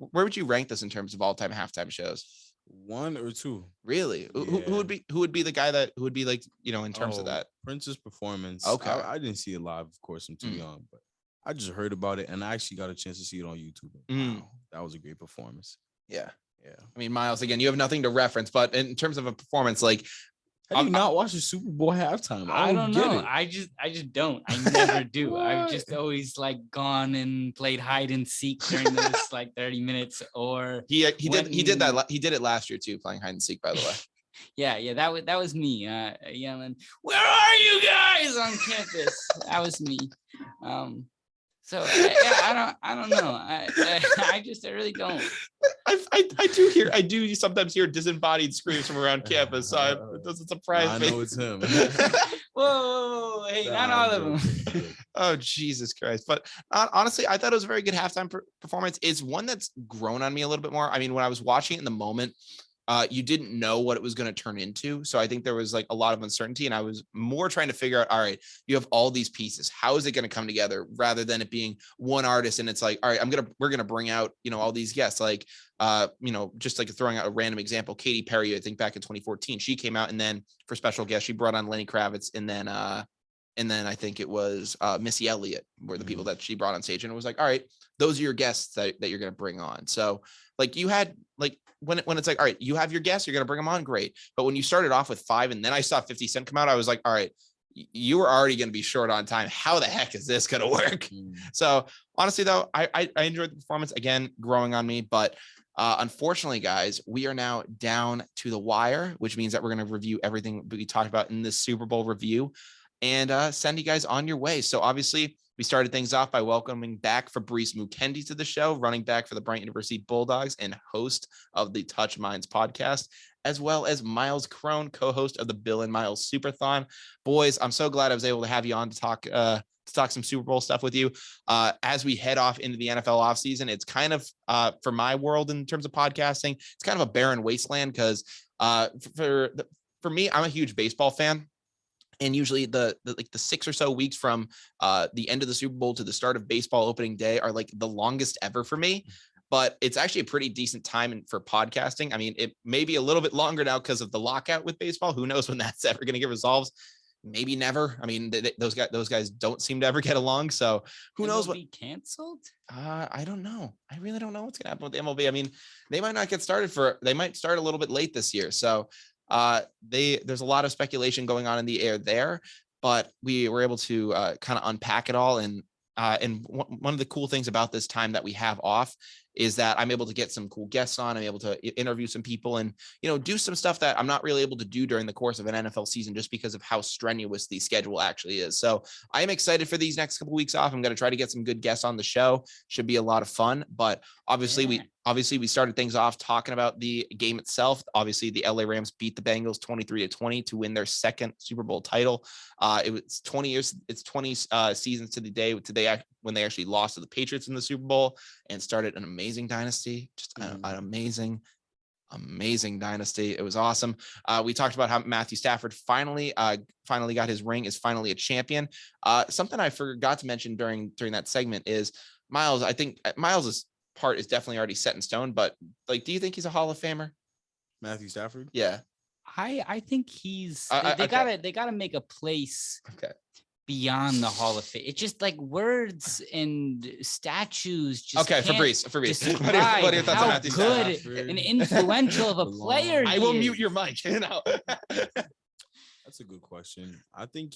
where would you rank this in terms of all-time halftime shows?
1 or 2.
Really? Yeah. Who would be the guy who would be like, in terms of that?
Prince's performance.
Okay.
I didn't see it live, of course. I'm too young, but I just heard about it, and I actually got a chance to see it on YouTube. Wow, that was a great performance.
Yeah. I mean, Miles, again, you have nothing to reference, but in terms of a performance, like,
how do you not watch the Super Bowl halftime?
I don't know. I just don't. I never do. I've just always like gone and played hide and seek during those like 30 minutes. Or
he did it last year too, playing hide and seek, by the way.
Yeah, that was me yelling, "Where are you guys?" on campus. That was me. So I don't know. I really don't.
I do sometimes hear disembodied screams from around campus, so it doesn't surprise me.
I know it's him.
Whoa, hey, not all of them.
Oh, Jesus Christ. But honestly, I thought it was a very good halftime performance. It's one that's grown on me a little bit more. I mean, when I was watching it in the moment, you didn't know what it was going to turn into. So I think there was like a lot of uncertainty, and I was more trying to figure out, all right, you have all these pieces. How is it going to come together, rather than it being one artist? And it's like, all right, we're going to bring out, all these guests, like, just like throwing out a random example, Katy Perry, I think back in 2014, she came out, and then for special guests, she brought on Lenny Kravitz. And then I think it was Missy Elliott were the people that she brought on stage, and it was like, all right, those are your guests that you're going to bring on. So like you had like, when it's like, all right, you have your guests, you're going to bring them on, great. But when you started off with 5 and then I saw 50 Cent come out, I was like, all right, you were already going to be short on time. How the heck is this going to work? So honestly, though, I enjoyed the performance, again, growing on me. But unfortunately, guys, we are now down to the wire, which means that we're going to review everything we talked about in this Super Bowl review and send you guys on your way. So obviously, we started things off by welcoming back Fabrice Mukendi to the show, running back for the Bryant University Bulldogs and host of the Touch Minds podcast, as well as Miles Kron, co-host of the Bill and Miles Superthon. Boys, I'm so glad I was able to have you on to talk some Super Bowl stuff with you. As we head off into the NFL offseason, it's kind of, for my world in terms of podcasting, it's kind of a barren wasteland because for me, I'm a huge baseball fan. And usually the 6 or so weeks from the end of the Super Bowl to the start of baseball opening day are like the longest ever for me. But it's actually a pretty decent time for podcasting. I mean, it may be a little bit longer now because of the lockout with baseball. Who knows when that's ever going to get resolved? Maybe never. I mean, those guys don't seem to ever get along. So who knows what?
Be canceled?
I don't know. I really don't know what's going to happen with the MLB. I mean, they might not get started they might start a little bit late this year. So there's a lot of speculation going on in the air there, but we were able to kind of unpack it all. And one of the cool things about this time that we have off is that I'm able to get some cool guests on. I'm able to interview some people and, do some stuff that I'm not really able to do during the course of an NFL season, just because of how strenuous the schedule actually is. So I am excited for these next couple of weeks off. I'm going to try to get some good guests on the show. Should be a lot of fun, but obviously we started things off talking about the game itself. Obviously the LA Rams beat the Bengals 23-20 to win their second Super Bowl title. It was 20 years. It's 20 seasons to the day today when they actually lost to the Patriots in the Super Bowl and started an amazing dynasty, just an amazing dynasty. It was awesome. We talked about how Mathew Stafford finally got his ring, is finally a champion. Something I forgot to mention during that segment is Miles. I think Miles's part is definitely already set in stone, but like, do you think he's a Hall of Famer?
Mathew Stafford?
Yeah.
I think he's
Okay.
they gotta make a place
Okay.
beyond the Hall of Fame. It's just like words and statues. Just
Okay,
can't
Fabrice.
describe
What are your thoughts on
how
Matthew
good
Stafford?
and influential of a player he
I will
is.
mute your mic.
That's a good question. I think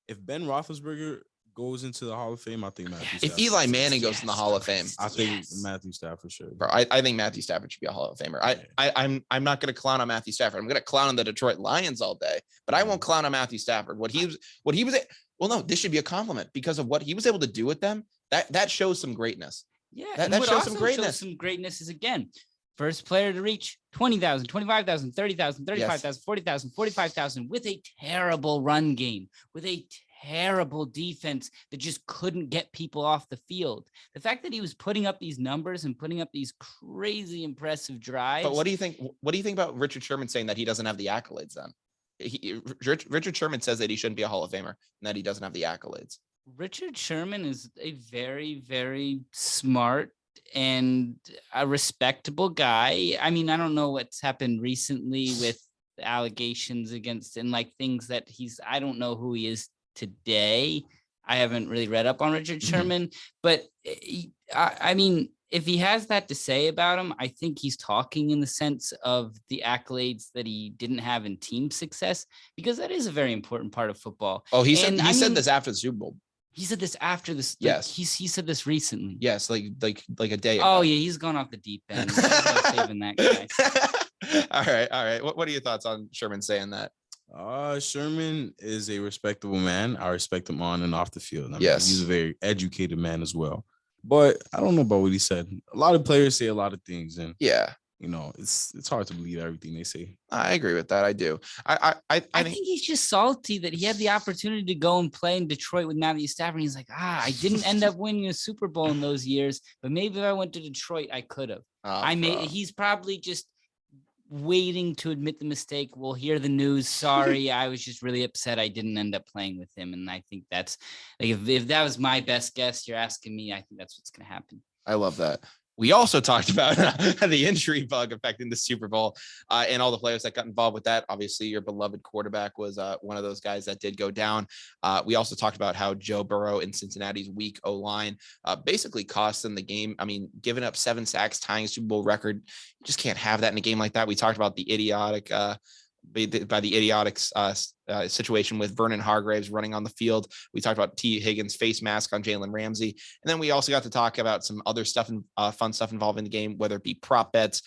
if Ben Roethlisberger goes into the Hall of Fame, I think Matthew
If
Stafford.
Eli Manning goes in the Hall of Fame,
I think Matthew Stafford should.
Bro, I think Matthew Stafford should be a Hall of Famer. I'm not going to clown on Matthew Stafford. I'm going to clown on the Detroit Lions all day, but I won't clown on Matthew Stafford. What he was. Well, no, this should be a compliment because of what he was able to do with them. That shows some greatness.
Yeah,
that shows some greatness.
Some greatness is again. First player to reach 20,000, 25,000, 30,000, 35,000, 40,000, 45,000 with a terrible run game, with a terrible defense that just couldn't get people off the field. The fact that he was putting up these numbers and putting up these crazy impressive drives.
But what do you think? What do you think about Richard Sherman saying that he doesn't have the accolades then? Richard Sherman says that he shouldn't be a Hall of Famer and that he doesn't have the accolades.
Richard Sherman is a very, very smart and a respectable guy. I mean, I don't know what's happened recently with the allegations against and like things that I don't know who he is today. I haven't really read up on Richard Sherman, but I mean, if he has that to say about him, I think he's talking in the sense of the accolades that he didn't have in team success, because that is a very important part of football.
Oh, he said this after the Super Bowl.
He said this after this.
Yes.
He said this recently.
Yes. Like a day ago.
Oh yeah. He's gone off the deep end. Saving that guy.
All right. What are your thoughts on Sherman saying that?
Sherman is a respectable man. I respect him on and off the field. I mean,
yes.
He's a very educated man as well. But I don't know about what he said. A lot of players say a lot of things, and
yeah,
it's hard to believe everything they say.
I agree with that. I do. I
think he's just salty that he had the opportunity to go and play in Detroit with Matthew Stafford. He's like, I didn't end up winning a Super Bowl in those years, but maybe if I went to Detroit, I could have. He's probably just waiting to admit the mistake. We'll hear the news. Sorry, I was just really upset I didn't end up playing with him. And I think that's like, if that was my best guess, you're asking me, I think that's what's going to happen.
I love that. We also talked about the injury bug affecting the Super Bowl and all the players that got involved with that. Obviously, your beloved quarterback was one of those guys that did go down. We also talked about how Joe Burrow in Cincinnati's weak O-line basically cost them the game. I mean, giving up 7 sacks, tying a Super Bowl record, you just can't have that in a game like that. We talked about the idiotic situation with Vernon Hargraves running on the field. We talked about T. Higgins' face mask on Jalen Ramsey. And then we also got to talk about some other stuff and fun stuff involving the game, whether it be prop bets,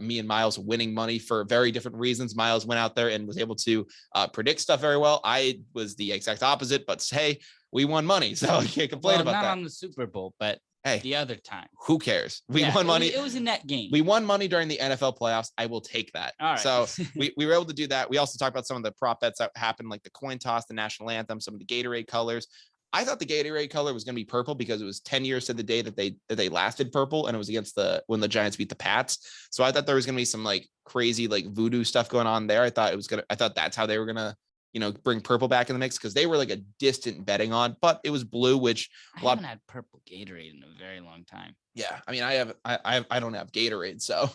me and Miles winning money for very different reasons. Miles went out there and was able to predict stuff very well. I was the exact opposite, but hey, we won money, so I can't complain about that.
Not on the Super Bowl, but hey, the other time.
Who cares? We won money.
It was a net game.
We won money during the NFL playoffs. I will take that.
All right.
So we were able to do that. We also talked about some of the prop bets that happened, like the coin toss, the national anthem, some of the Gatorade colors. I thought the Gatorade color was going to be purple because it was 10 years to the day that they lasted purple, and it was against when the Giants beat the Pats. So I thought there was going to be some like crazy like voodoo stuff going on there. I thought that's how they were going to bring purple back in the mix, because they were like a distant betting on, but it was blue, which
I haven't had purple Gatorade in a very long time.
Yeah. I mean, I don't have Gatorade, so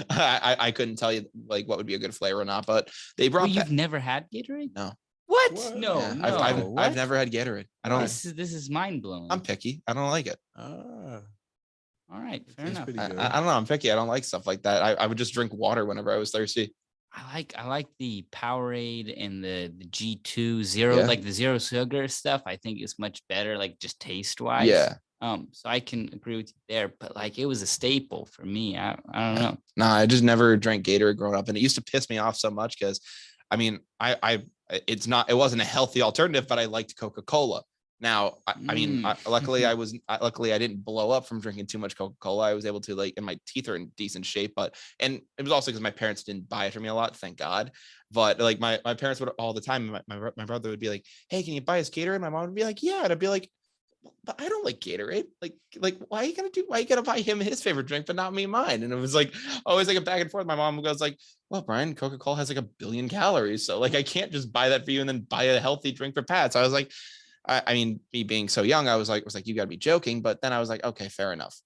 I couldn't tell you like what would be a good flavor or not, but they brought
you've never had Gatorade?
No.
What? No,
yeah,
no.
I've never had Gatorade. I don't.
This is mind blowing.
I'm picky. I don't like it.
All right, fair enough.
I don't know. I'm picky. I don't like stuff like that. I would just drink water whenever I was thirsty.
I like the Powerade and the G2 zero, like the zero sugar stuff. I think it's much better, like just taste wise.
Yeah.
So I can agree with you there, but like it was a staple for me. I don't know.
No, I just never drank Gatorade growing up, and it used to piss me off so much because, I mean, it wasn't a healthy alternative, but I liked Coca-Cola. Now, luckily I didn't blow up from drinking too much Coca-Cola. I was able to and my teeth are in decent shape, and it was also because my parents didn't buy it for me a lot, thank God. But like my parents would all the time, my brother would be like, "Hey, can you buy us Gatorade?" My mom would be like, "Yeah," and I'd be like, "But I don't like Gatorade. Like why are you gonna buy him his favorite drink, but not me mine?" And it was like always like a back and forth. My mom goes like, "Well, Brian, Coca-Cola has like 1 billion calories, so like I can't just buy that for you and then buy a healthy drink for Pat." So I was like, I mean, me being so young, I was like, you got to be joking. But then I was like, okay, fair enough.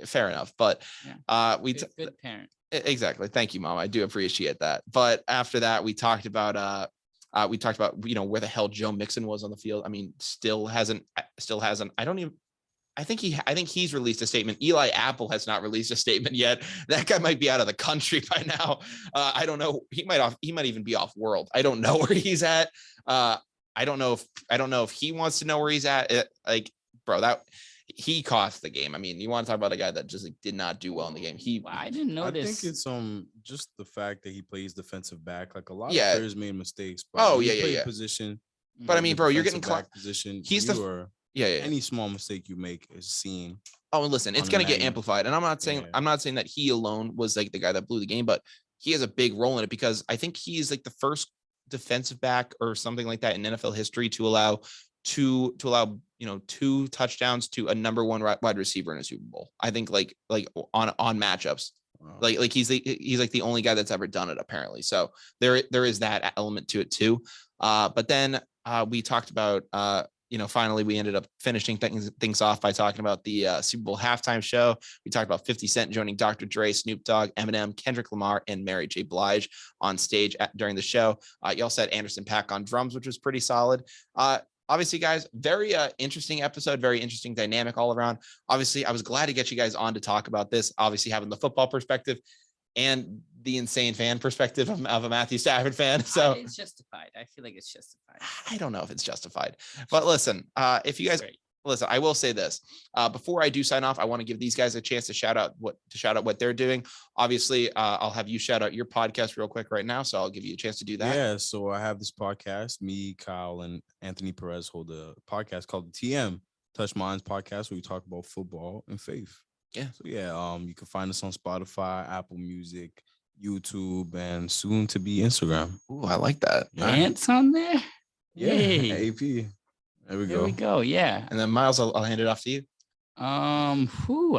Fair enough. But
good parent.
Exactly. Thank you, Mom. I do appreciate that. But after that, we talked about where the hell Joe Mixon was on the field. I mean, still hasn't. I think he's released a statement. Eli Apple has not released a statement yet. That guy might be out of the country by now. I don't know. He might even be off world. I don't know where he's at. I don't know if he wants to know where he's at. He cost the game. I mean, you want to talk about a guy that just did not do well in the game.
I didn't notice.
I think it's just the fact that he plays defensive back. Like a lot
of
players made mistakes. But position.
But I mean, bro, you're getting
back position. Any small mistake you make is seen.
Oh, and listen, it's going to get amplified. And I'm not saying that he alone was like the guy that blew the game, but he has a big role in it because I think he's like the first defensive back or something like that in NFL history to allow two touchdowns to a number one wide receiver in a Super Bowl. I think like on matchups. Wow. Like he's like the only guy that's ever done it apparently. So there is that element to it too. But then we talked about finally we ended up finishing things off by talking about the Super Bowl halftime show. We talked about 50 Cent joining Dr. Dre, Snoop Dogg, Eminem, Kendrick Lamar, and Mary J. Blige on stage during the show. You also had Anderson .Paak on drums, which was pretty solid. Obviously, guys, very interesting episode, very interesting dynamic all around. Obviously, I was glad to get you guys on to talk about this. Obviously, having the football perspective and the insane fan perspective of a Mathew Stafford fan. So
it's justified. I feel like it's justified.
I don't know if it's justified, but listen, if you guys listen, I will say this before I do sign off. I want to give these guys a chance to shout out what they're doing. Obviously, I'll have you shout out your podcast real quick right now. So I'll give you a chance to do that.
Yeah. So I have this podcast. Me, Kyle, and Anthony Perez hold a podcast called the TM Touch Minds podcast, where we talk about football and faith.
Yeah.
So you can find us on Spotify, Apple Music, YouTube, and soon to be Instagram.
Ooh, I like that.
Ants on there.
Yeah. Hey. AP. There we
go. Yeah.
And then Miles, I'll hand it off to you.
I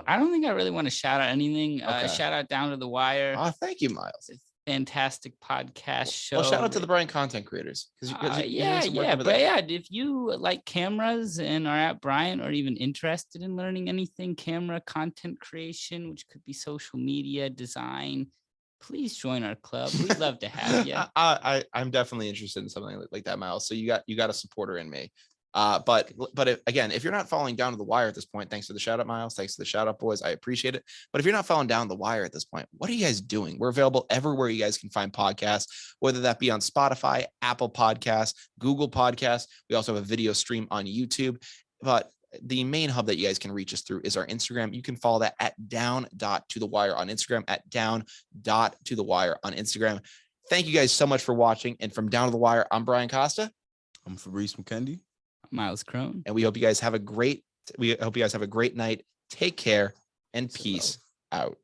don't think I really want to shout out anything. Okay. Shout out Down to the Wire.
Oh, thank you, Miles.
It's a fantastic podcast show.
Well, shout out to the Brian content creators.
But if you like cameras and are at Brian or even interested in learning anything camera content creation, which could be social media design, please join our club. We'd love to have you.
I'm definitely interested in something like that, Miles. So you got a supporter in me. But if you're not following Down to the Wire at this point, thanks for the shout out, Miles. Thanks for the shout out, boys. I appreciate it. But if you're not following Down the Wire at this point, what are you guys doing? We're available everywhere you guys can find podcasts, whether that be on Spotify, Apple Podcasts, Google Podcasts. We also have a video stream on YouTube. But the main hub that you guys can reach us through is our Instagram. You can follow that at down.tothewire on Instagram, at down.tothewire on Instagram. Thank you guys so much for watching. And from Down to the Wire, I'm Brian Costa.
I'm Fabrice Mukendi.
Miles Kron.
And we hope you guys have a great night. Take care and peace out.